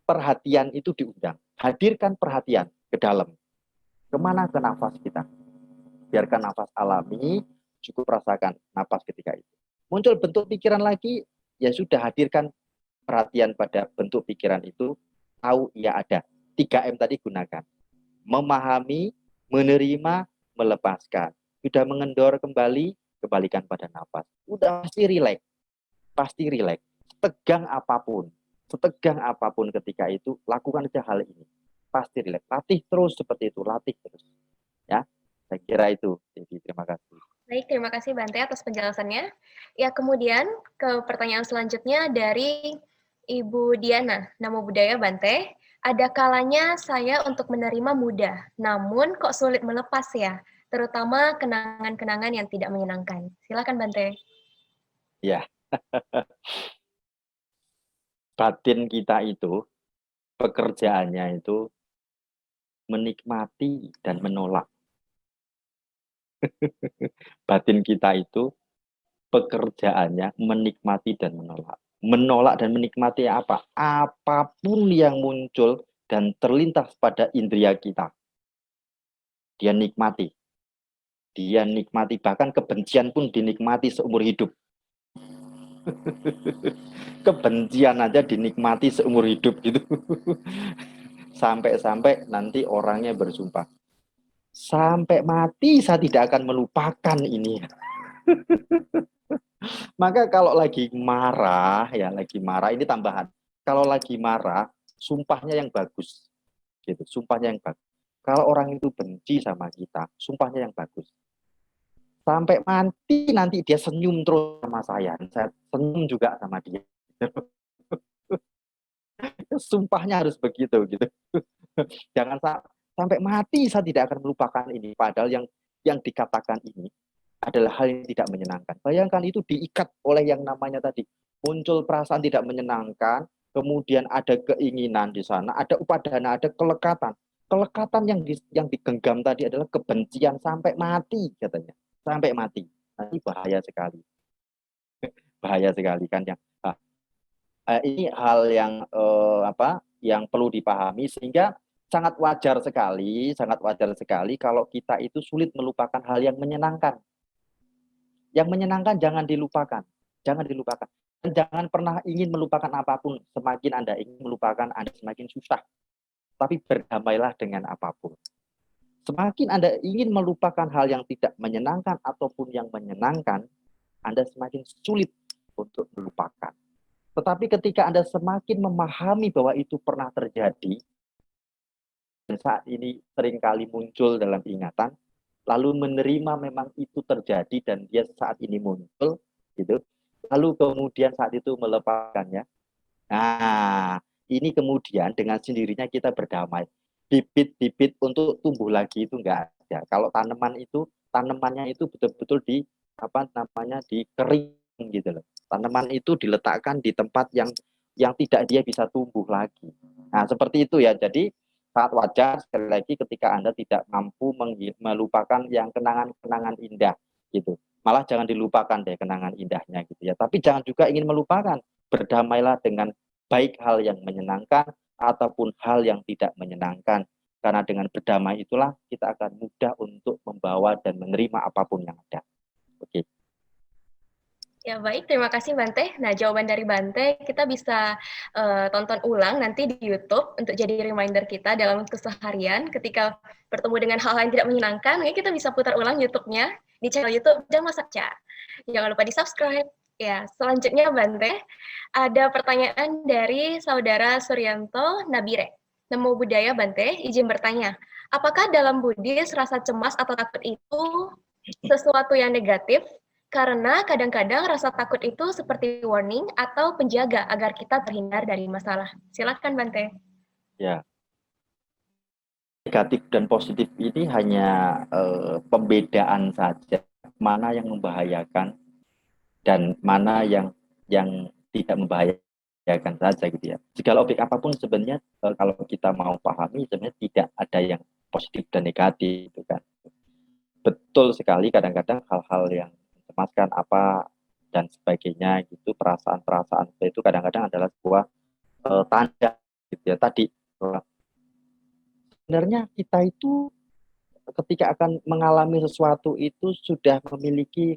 perhatian itu diundang. Hadirkan perhatian ke dalam. Kemana? Ke nafas kita. Biarkan nafas alami, cukup rasakan nafas ketika itu. Muncul bentuk pikiran lagi, ya sudah, hadirkan perhatian pada bentuk pikiran itu, tahu ia ada. 3M tadi gunakan. Memahami, menerima, melepaskan. Sudah mengendor kembali, kembalikan pada nafas. Udah pasti rileks. Pasti rileks. Setegang apapun ketika itu, lakukan saja hal ini. Pasti rileks. Latih terus seperti itu, latih terus. Ya, saya kira itu. Jadi terima kasih. Baik, terima kasih Bante atas penjelasannya. Ya, kemudian ke pertanyaan selanjutnya dari Ibu Diana. Namo Buddhaya Bante. Ada kalanya saya untuk menerima mudah, namun kok sulit melepas ya, terutama kenangan-kenangan yang tidak menyenangkan. Silakan Bante. Ya. Batin kita itu, pekerjaannya itu menikmati dan menolak. Batin kita itu pekerjaannya menikmati dan menolak. Menolak dan menikmati apa? Apapun yang muncul dan terlintas pada indera kita. Dia nikmati. Dia nikmati, bahkan kebencian pun dinikmati seumur hidup. Kebencian aja dinikmati seumur hidup gitu. Sampai-sampai nanti orangnya bersumpah, sampai mati saya tidak akan melupakan ini. Maka kalau lagi marah, ini tambahan. Kalau lagi marah, sumpahnya yang bagus. Gitu, sumpahnya yang bagus. Kalau orang itu benci sama kita, sumpahnya yang bagus. Sampai mati nanti dia senyum terus sama saya senyum juga sama dia. Sumpahnya harus begitu gitu. Jangan sampai mati saya tidak akan melupakan ini. Padahal yang dikatakan ini adalah hal yang tidak menyenangkan. Bayangkan itu diikat oleh yang namanya tadi. Muncul perasaan tidak menyenangkan, kemudian ada keinginan di sana, ada upadana, ada kelekatan. Kelekatan yang digenggam tadi adalah kebencian sampai mati katanya. Sampai mati. Ini bahaya sekali. Bahaya sekali kan yang ini hal yang yang perlu dipahami, sehingga sangat wajar sekali kalau kita itu sulit melupakan hal yang menyenangkan. Yang menyenangkan jangan dilupakan. Dan jangan pernah ingin melupakan apapun. Semakin Anda ingin melupakan, Anda semakin susah. Tapi berdamailah dengan apapun. Semakin Anda ingin melupakan hal yang tidak menyenangkan ataupun yang menyenangkan, Anda semakin sulit untuk melupakan. Tetapi ketika Anda semakin memahami bahwa itu pernah terjadi, dan saat ini seringkali muncul dalam ingatan, lalu menerima memang itu terjadi dan dia saat ini muncul, gitu. Lalu kemudian saat itu melepaskannya. Nah, ini kemudian dengan sendirinya kita berdamai. Bibit-bibit untuk tumbuh lagi itu enggak ada. Kalau tanaman itu, tanamannya itu betul-betul di apa namanya dikering gitu loh. Tanaman itu diletakkan di tempat yang tidak dia bisa tumbuh lagi. Nah, seperti itu ya. Jadi saat wajar sekali lagi ketika Anda tidak mampu melupakan yang kenangan-kenangan indah gitu. Malah jangan dilupakan deh kenangan indahnya gitu ya. Tapi jangan juga ingin melupakan. Berdamailah dengan baik hal yang menyenangkan ataupun hal yang tidak menyenangkan. Karena dengan berdamai itulah kita akan mudah untuk membawa dan menerima apapun yang ada. Oke. Ya baik, terima kasih Bante. Nah, jawaban dari Bante kita bisa tonton ulang nanti di YouTube untuk jadi reminder kita dalam keseharian ketika bertemu dengan hal-hal yang tidak menyenangkan, kita bisa putar ulang YouTube-nya di channel YouTube Dhamma Sakca. Jangan lupa di-subscribe. Ya, selanjutnya Bante, ada pertanyaan dari saudara Suryanto Nabire. Namo Buddhaya Bante, izin bertanya, apakah dalam Buddhis rasa cemas atau takut itu sesuatu yang negatif? Karena kadang-kadang rasa takut itu seperti warning atau penjaga agar kita terhindar dari masalah. Silakan Bante. Ya. Negatif dan positif ini hanya pembedaan saja. Mana yang membahayakan dan mana yang tidak membahayakan saja gitu ya. Segala objek apapun sebenarnya kalau kita mau pahami sebenarnya tidak ada yang positif dan negatif gitu kan. Betul sekali kadang-kadang hal-hal yang mencemaskan apa dan sebagainya gitu, perasaan-perasaan itu kadang-kadang adalah sebuah tanda gitu ya tadi bahwa sebenarnya kita itu ketika akan mengalami sesuatu itu sudah memiliki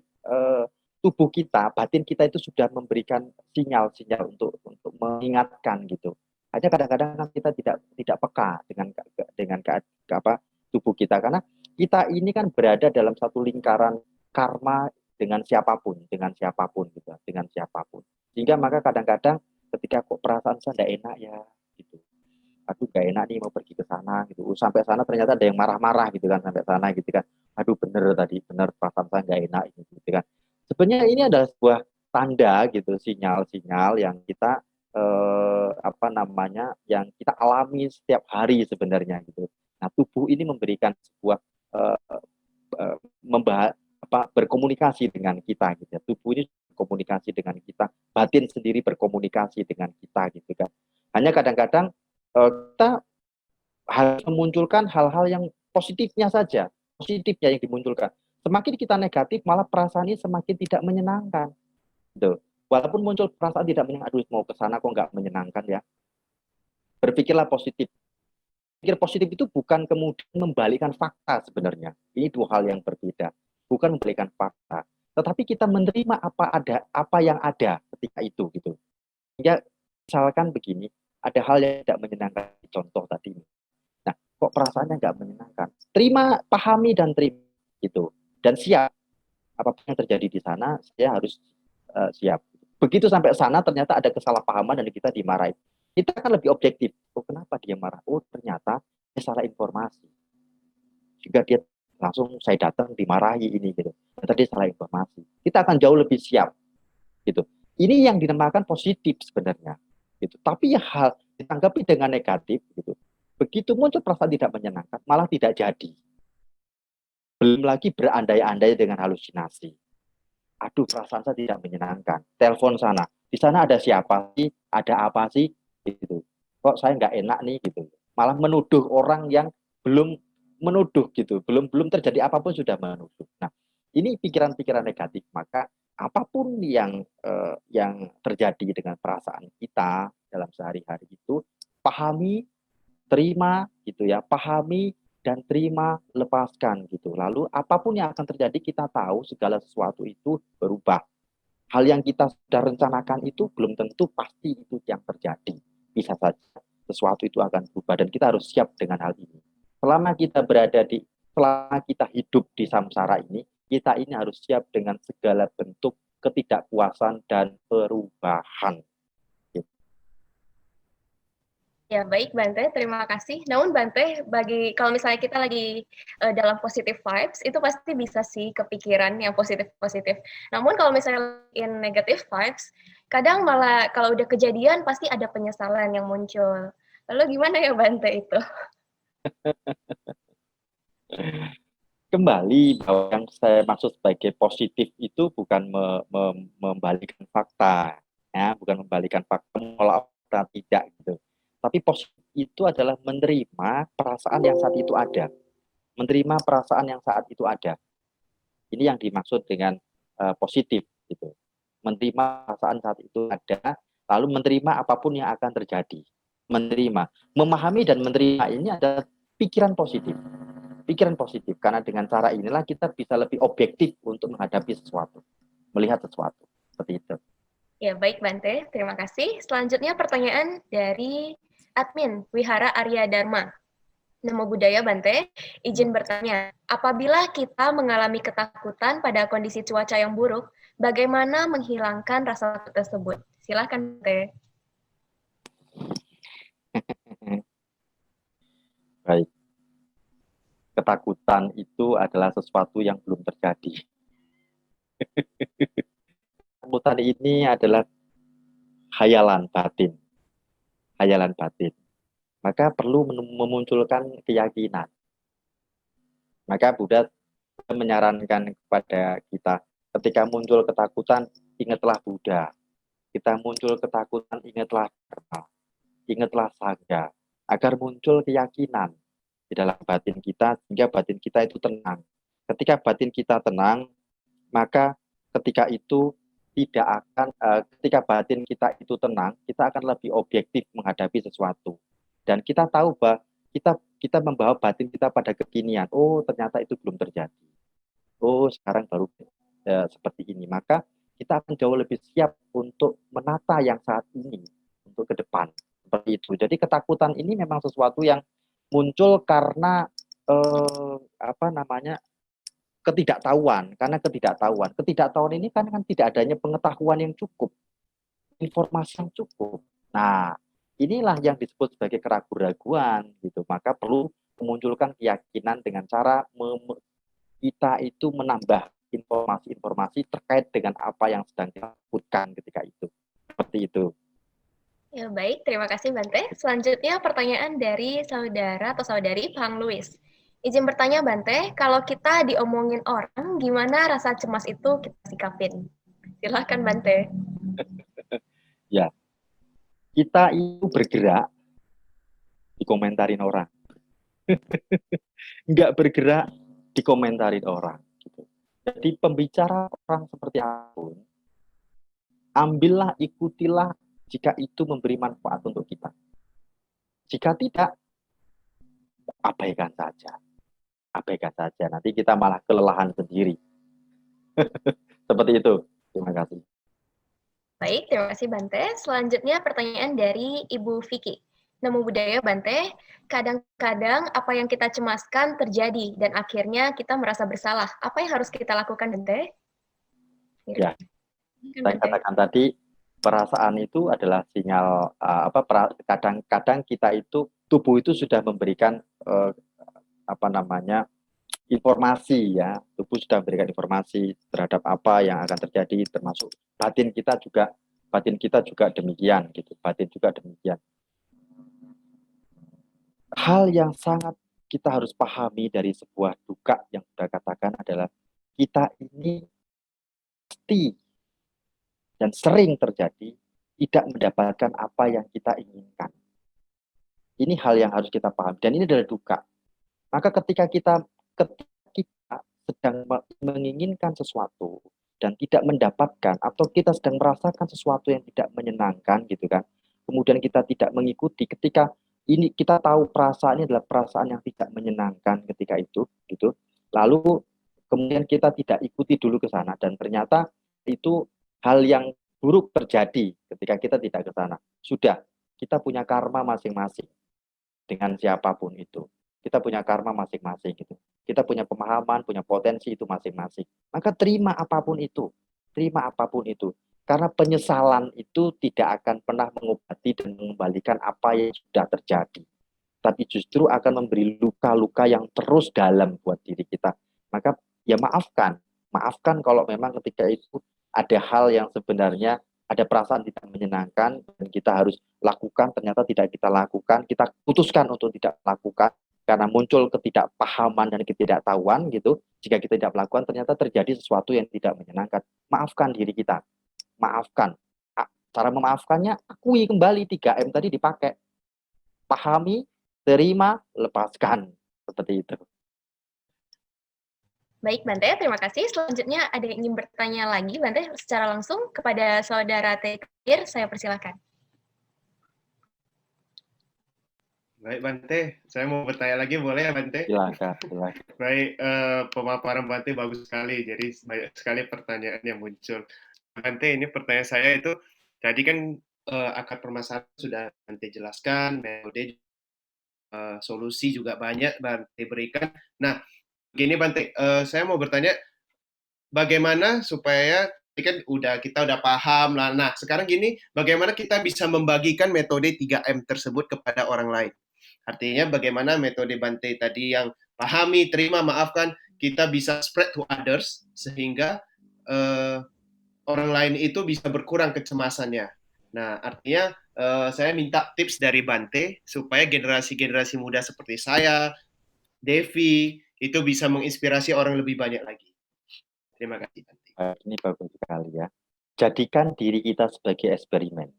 tubuh kita, batin kita itu sudah memberikan sinyal-sinyal untuk mengingatkan gitu. Hanya kadang-kadang kita tidak peka dengan tubuh kita karena kita ini kan berada dalam satu lingkaran karma dengan siapapun gitu, dengan siapapun. Sehingga maka kadang-kadang ketika kok perasaan saya tidak enak ya gitu. Aduh gak enak nih mau pergi ke sana gitu. Sampai sana ternyata ada yang marah-marah gitu kan sampai sana gitu kan. Aduh bener tadi, bener perasaan saya gak enak gitu kan. Sebenarnya ini adalah sebuah tanda gitu, sinyal-sinyal yang kita apa namanya yang kita alami setiap hari sebenarnya gitu. Nah, tubuh ini memberikan sebuah berkomunikasi dengan kita gitu ya. Tubuh ini berkomunikasi dengan kita, batin sendiri berkomunikasi dengan kita gitu kan. Hanya kadang-kadang kita harus memunculkan hal-hal yang positifnya saja, positifnya yang dimunculkan. Semakin kita negatif, malah perasaan ini semakin tidak menyenangkan. Gitu. Walaupun muncul perasaan tidak menyenangkan, aduh mau ke sana kok nggak menyenangkan ya. Berpikirlah positif. Pikir positif itu bukan kemudian membalikkan fakta sebenarnya. Ini dua hal yang berbeda. Bukan membalikkan fakta, tetapi kita menerima apa yang ada ketika itu gitu. Sehingga misalkan begini, ada hal yang tidak menyenangkan contoh tadi. Nah, kok perasaannya nggak menyenangkan? Terima, pahami dan terima gitu. Dan siap apapun yang terjadi di sana, saya harus siap. Begitu sampai sana ternyata ada kesalahpahaman dan kita dimarahi. Kita akan lebih objektif. Oh, kenapa dia marah? Oh, ternyata dia salah informasi. Juga dia langsung saya datang dimarahi ini gitu. Ternyata dia salah informasi. Kita akan jauh lebih siap gitu. Ini yang dinamakan positif sebenarnya. Gitu. Tapi ya hal ditanggapi dengan negatif gitu. Begitu muncul perasaan tidak menyenangkan, malah tidak jadi. Belum lagi berandai-andai dengan halusinasi. Aduh, perasaan saya tidak menyenangkan. Telepon sana. Di sana ada siapa sih? Ada apa sih? Gitu. Kok saya nggak enak nih gitu. Malah menuduh orang yang belum menuduh gitu. Belum terjadi apapun sudah menuduh. Nah, ini pikiran-pikiran negatif. Maka apapun yang terjadi dengan perasaan kita dalam sehari-hari itu pahami, terima gitu ya, pahami dan terima, lepaskan gitu. Lalu apapun yang akan terjadi kita tahu segala sesuatu itu berubah. Hal yang kita sudah rencanakan itu belum tentu pasti itu yang terjadi. Bisa saja sesuatu itu akan berubah dan kita harus siap dengan hal ini. Selama kita hidup di samsara ini, kita ini harus siap dengan segala bentuk ketidakpuasan dan perubahan. Ya, baik Bante, terima kasih. Namun Bante, kalau misalnya kita lagi dalam positive vibes, itu pasti bisa sih kepikiran yang positif-positif. Namun kalau misalnya in negative vibes, kadang malah kalau udah kejadian pasti ada penyesalan yang muncul. Lalu gimana ya Bante itu? Kembali bahwa yang saya maksud sebagai positif itu bukan membalikan fakta, ya, bukan membalikan fakta, menolak fakta, tidak gitu. Tapi positif itu adalah menerima perasaan yang saat itu ada, menerima perasaan yang saat itu ada. Ini yang dimaksud dengan positif gitu. Menerima perasaan saat itu ada, lalu menerima apapun yang akan terjadi. Menerima, memahami dan menerima ini adalah pikiran positif. Pikiran positif, karena dengan cara inilah kita bisa lebih objektif untuk menghadapi sesuatu, melihat sesuatu. Seperti itu. Ya, baik Bante, terima kasih. Selanjutnya pertanyaan dari admin Wihara Arya Dharma. Namo Buddhaya Bante, izin bertanya, apabila kita mengalami ketakutan pada kondisi cuaca yang buruk, bagaimana menghilangkan rasa takut tersebut? Silakan Bante. Baik. Ketakutan itu adalah sesuatu yang belum terjadi. Ketakutan ini adalah hayalan batin. Hayalan batin. Maka perlu memunculkan keyakinan. Maka Buddha menyarankan kepada kita, ketika muncul ketakutan, ingatlah Buddha. Kita muncul ketakutan, ingatlah Dharma, ingatlah Sangha, agar muncul keyakinan di dalam batin kita, sehingga batin kita itu tenang. Ketika batin kita tenang, maka ketika itu ketika batin kita itu tenang, kita akan lebih objektif menghadapi sesuatu. Dan kita tahu bahwa kita membawa batin kita pada kekinian. Oh, ternyata itu belum terjadi. Oh, sekarang baru seperti ini. Maka kita akan jauh lebih siap untuk menata yang saat ini untuk ke depan. Seperti itu. Jadi ketakutan ini memang sesuatu yang muncul karena ketidaktahuan. Karena ketidaktahuan ini kan tidak adanya pengetahuan yang cukup, informasi yang cukup. Nah, inilah yang disebut sebagai keraguan-raguan gitu. Maka perlu memunculkan keyakinan dengan cara kita itu menambah informasi-informasi terkait dengan apa yang sedang dilakukan ketika itu. Seperti itu. Ya, baik, terima kasih Bante. Selanjutnya pertanyaan dari saudara atau saudari Pang Louis. Izin bertanya Bante, kalau kita diomongin orang, gimana rasa cemas itu kita sikapin? Silahkan Bante. Ya, kita itu bergerak dikomentarin orang. Nggak bergerak dikomentarin orang. Gitu. Jadi pembicara orang seperti apapun, ambillah, ikutilah jika itu memberi manfaat untuk kita. Jika tidak, abaikan saja. Abaikan saja. Nanti kita malah kelelahan sendiri. Seperti itu. Terima kasih. Baik, terima kasih Bante. Selanjutnya pertanyaan dari Ibu Vicky. Namo Buddhaya Bante, kadang-kadang apa yang kita cemaskan terjadi dan akhirnya kita merasa bersalah. Apa yang harus kita lakukan Bante? Ya, saya katakan tadi perasaan itu adalah sinyal kadang-kadang kita itu tubuh itu sudah memberikan informasi ya, tubuh sudah memberikan informasi terhadap apa yang akan terjadi, termasuk batin kita juga demikian gitu, batin juga demikian. Hal yang sangat kita harus pahami dari sebuah duka yang sudah katakan adalah kita ini pasti dan sering terjadi tidak mendapatkan apa yang kita inginkan. Ini hal yang harus kita pahami dan ini adalah duka. Maka ketika kita sedang menginginkan sesuatu dan tidak mendapatkan, atau kita sedang merasakan sesuatu yang tidak menyenangkan gitu kan, kemudian kita tidak mengikuti, ketika ini kita tahu perasaan ini adalah perasaan yang tidak menyenangkan ketika itu gitu, lalu kemudian kita tidak ikuti dulu ke sana dan ternyata itu hal yang buruk terjadi ketika kita tidak ke sana. Sudah, kita punya karma masing-masing dengan siapapun itu. Kita punya karma masing-masing gitu. Kita punya pemahaman, punya potensi itu masing-masing. Maka terima apapun itu. Terima apapun itu. Karena penyesalan itu tidak akan pernah mengobati dan mengembalikan apa yang sudah terjadi. Tapi justru akan memberi luka-luka yang terus dalam buat diri kita. Maka ya maafkan. Maafkan kalau memang ketika itu ada hal yang sebenarnya ada perasaan tidak menyenangkan dan kita harus lakukan, ternyata tidak kita lakukan, kita putuskan untuk tidak lakukan karena muncul ketidakpahaman dan ketidaktahuan gitu. Jika kita tidak melakukan, ternyata terjadi sesuatu yang tidak menyenangkan. Maafkan diri kita, maafkan. Cara memaafkannya, akui kembali 3M tadi dipakai. Pahami, terima, lepaskan. Seperti itu. Baik, Bante, terima kasih. Selanjutnya ada yang ingin bertanya lagi, Bante, secara langsung kepada saudara Tekir, saya persilahkan. Baik, Bante. Saya mau bertanya lagi, boleh ya, Bante? Silakan. Baik, pemaparan Bante bagus sekali. Jadi banyak sekali pertanyaan yang muncul. Bante, ini pertanyaan saya itu, tadi kan akar permasalahan sudah Bante jelaskan, metode solusi juga banyak Bante berikan. Nah, gini Bante, saya mau bertanya, bagaimana supaya kan kita udah paham lah. Nah, sekarang gini, bagaimana kita bisa membagikan metode 3M tersebut kepada orang lain? Artinya bagaimana metode Bante tadi yang pahami, terima, maafkan, kita bisa spread to others sehingga orang lain itu bisa berkurang kecemasannya. Nah, artinya saya minta tips dari Bante supaya generasi-generasi muda seperti saya, Devi, itu bisa menginspirasi orang lebih banyak lagi. Terima kasih, Bante. Ini bagus sekali ya. Jadikan diri kita sebagai eksperimen.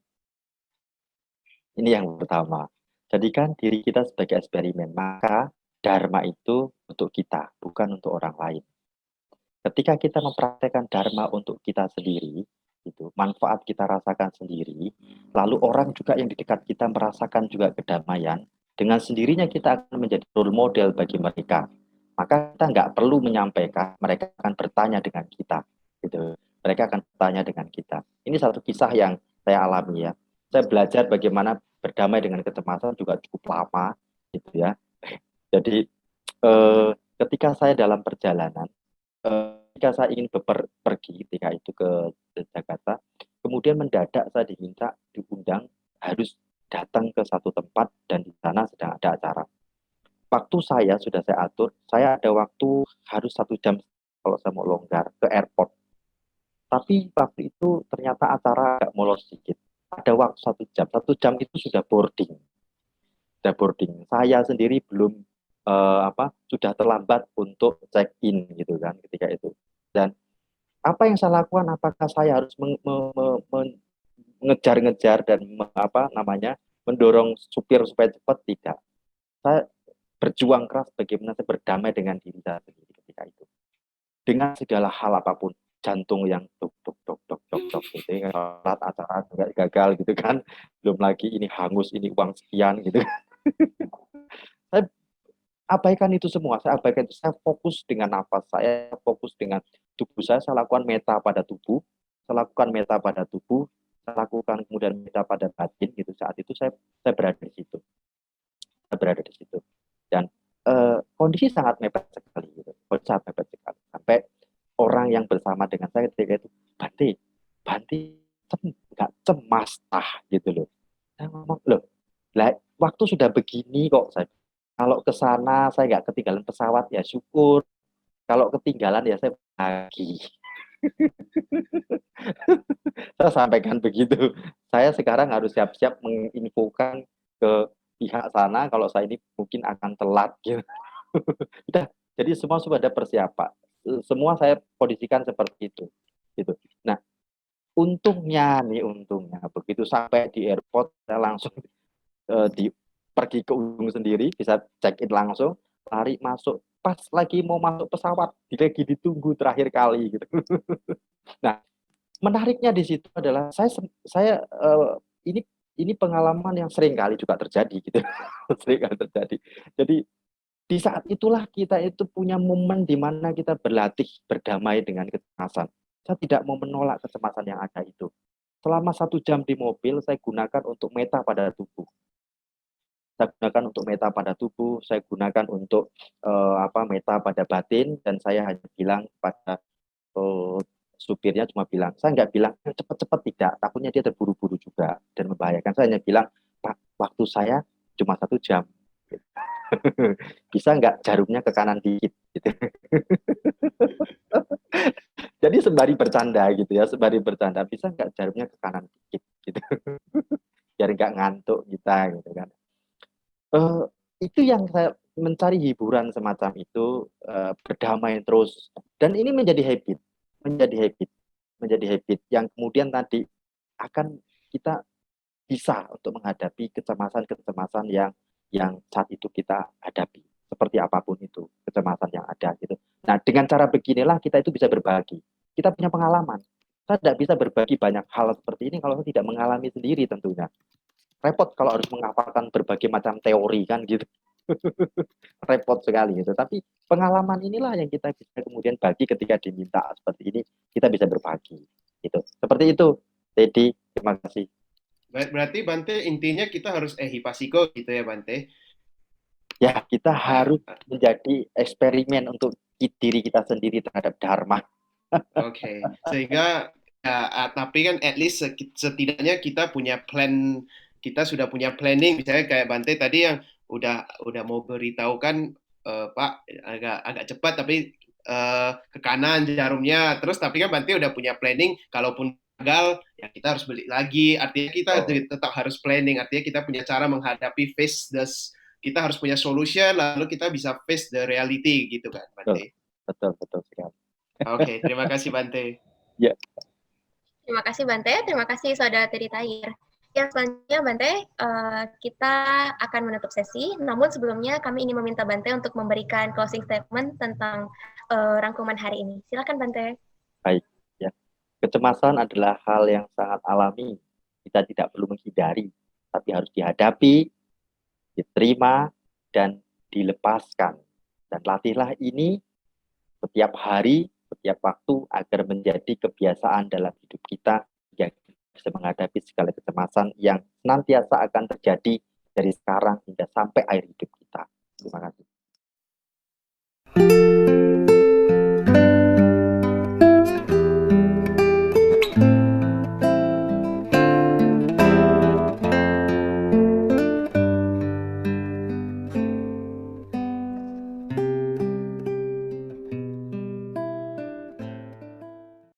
Ini yang pertama. Jadikan diri kita sebagai eksperimen. Maka Dharma itu untuk kita, bukan untuk orang lain. Ketika kita mempraktekkan Dharma untuk kita sendiri, itu manfaat kita rasakan sendiri, lalu orang juga yang di dekat kita merasakan juga kedamaian, dengan sendirinya kita akan menjadi role model bagi mereka. Maka kita nggak perlu menyampaikan, mereka akan bertanya dengan kita. Gitu. Mereka akan bertanya dengan kita. Ini satu kisah yang saya alami ya. Saya belajar bagaimana berdamai dengan kecemasan juga cukup lama, gitu ya. Jadi ketika saya dalam perjalanan, ketika saya ingin pergi ketika itu ke Jakarta, kemudian mendadak saya diundang harus datang ke satu tempat dan di sana sedang ada acara. Waktu sudah saya atur, saya ada waktu harus 1 jam kalau saya mau longgar ke airport. Tapi waktu itu ternyata acara agak molor sedikit. Ada waktu 1 jam, 1 jam itu sudah boarding. Saya sendiri belum sudah terlambat untuk check in gitu kan ketika itu. Dan apa yang saya lakukan? Apakah saya harus mengejar-ngejar dan mendorong supir supaya cepat? Tidak. Saya berjuang keras bagaimana saya berdamai dengan diri saya sendiri ketika itu. Dengan segala hal apapun, jantung yang tuk tuk tuk tuk tuk tuk gitu, acara juga gagal gitu kan, belum lagi ini hangus, ini uang sekian gitu. Saya abaikan itu semua, saya fokus dengan nafas, saya fokus dengan tubuh saya lakukan meta pada tubuh, saya lakukan meta pada tubuh, saya lakukan kemudian meta pada batin gitu. Saat itu saya berada di situ. Saya berada di situ. Dan kondisi sangat mepet sekali gitu. Kondisi sangat mepet sekali. Sampai orang yang bersama dengan saya ketika itu, Banti nggak cemas gitu loh. Saya ngomong, loh, waktu sudah begini kok, saya kalau ke sana saya nggak ketinggalan pesawat ya syukur. Kalau ketinggalan ya saya bagi. Saya sampaikan begitu. Saya sekarang harus siap-siap menginfokan ke pihak sana kalau saya ini mungkin akan telat gitu. Udah, jadi semua sudah ada persiapan. Semua saya kondisikan seperti itu. Gitu. Nah, untungnya begitu sampai di airport saya langsung pergi ke ujung sendiri, bisa check in langsung, lari masuk, pas lagi mau masuk pesawat, lagi ditunggu terakhir kali gitu. Nah, menariknya di situ adalah ini pengalaman yang sering kali juga terjadi gitu. Sering kali terjadi. Jadi di saat itulah kita itu punya momen di mana kita berlatih berdamai dengan kecemasan. Saya tidak mau menolak kecemasan yang ada itu. Selama 1 jam di mobil, saya gunakan untuk meta pada tubuh. Saya gunakan untuk meta pada tubuh, saya gunakan untuk meta pada batin, dan saya hanya bilang pada supirnya cuma bilang, saya nggak bilang cepet-cepet tidak, takutnya dia terburu-buru juga dan membahayakan. Saya hanya bilang, Pak, waktu saya cuma 1 jam. Bisa nggak jarumnya ke kanan dikit? Gitu. Jadi sembari bercanda gitu ya, sembari bercanda, bisa nggak jarumnya ke kanan dikit? Gitu. Biar nggak ngantuk kita gitu kan. Eh, itu yang saya mencari hiburan semacam itu, berdamai terus, dan ini menjadi habit yang kemudian tadi akan kita bisa untuk menghadapi kecemasan-kecemasan yang saat itu kita hadapi, seperti apapun itu kecemasan yang ada gitu. Nah, dengan cara beginilah kita itu bisa berbagi. Kita punya pengalaman. Saya tidak bisa berbagi banyak hal seperti ini kalau saya tidak mengalami sendiri tentunya. Repot kalau harus menghafalkan berbagai macam teori kan gitu. Repot sekali gitu. Tapi pengalaman inilah yang kita bisa kemudian bagi ketika diminta seperti ini, kita bisa berbagi. Gitu. Seperti itu, Teddy. Terima kasih. Berarti Bante intinya kita harus ehipasiko gitu ya Bante. Ya, kita harus menjadi eksperimen untuk diri kita sendiri terhadap Dharma. Oke. Sehingga tapi kan at least setidaknya kita punya plan, kita sudah punya planning, misalnya kayak Bante tadi yang udah mau beritahukan, Pak agak cepat tapi ke kanan jarumnya, terus tapi kan Bante udah punya planning, kalaupun gagal ya kita harus beli lagi, artinya kita tetap harus planning, artinya kita punya cara menghadapi kita harus punya solution, lalu kita bisa face the reality gitu kan Bante. Betul sekali. Oke, terima kasih Bante. Ya. Terima kasih Bante, terima kasih Saudara Teddy Tahir. Yang selanjutnya Bante, kita akan menutup sesi, namun sebelumnya kami ingin meminta Bante untuk memberikan closing statement tentang rangkuman hari ini. Silakan Bante. Baik, ya. Kecemasan adalah hal yang sangat alami. Kita tidak perlu menghindari, tapi harus dihadapi, diterima, dan dilepaskan. Dan latihlah ini setiap hari, setiap waktu agar menjadi kebiasaan dalam hidup kita yang bisa menghadapi segala kecemasan yang senantiasa akan terjadi dari sekarang hingga sampai akhir hidup kita. Terima kasih.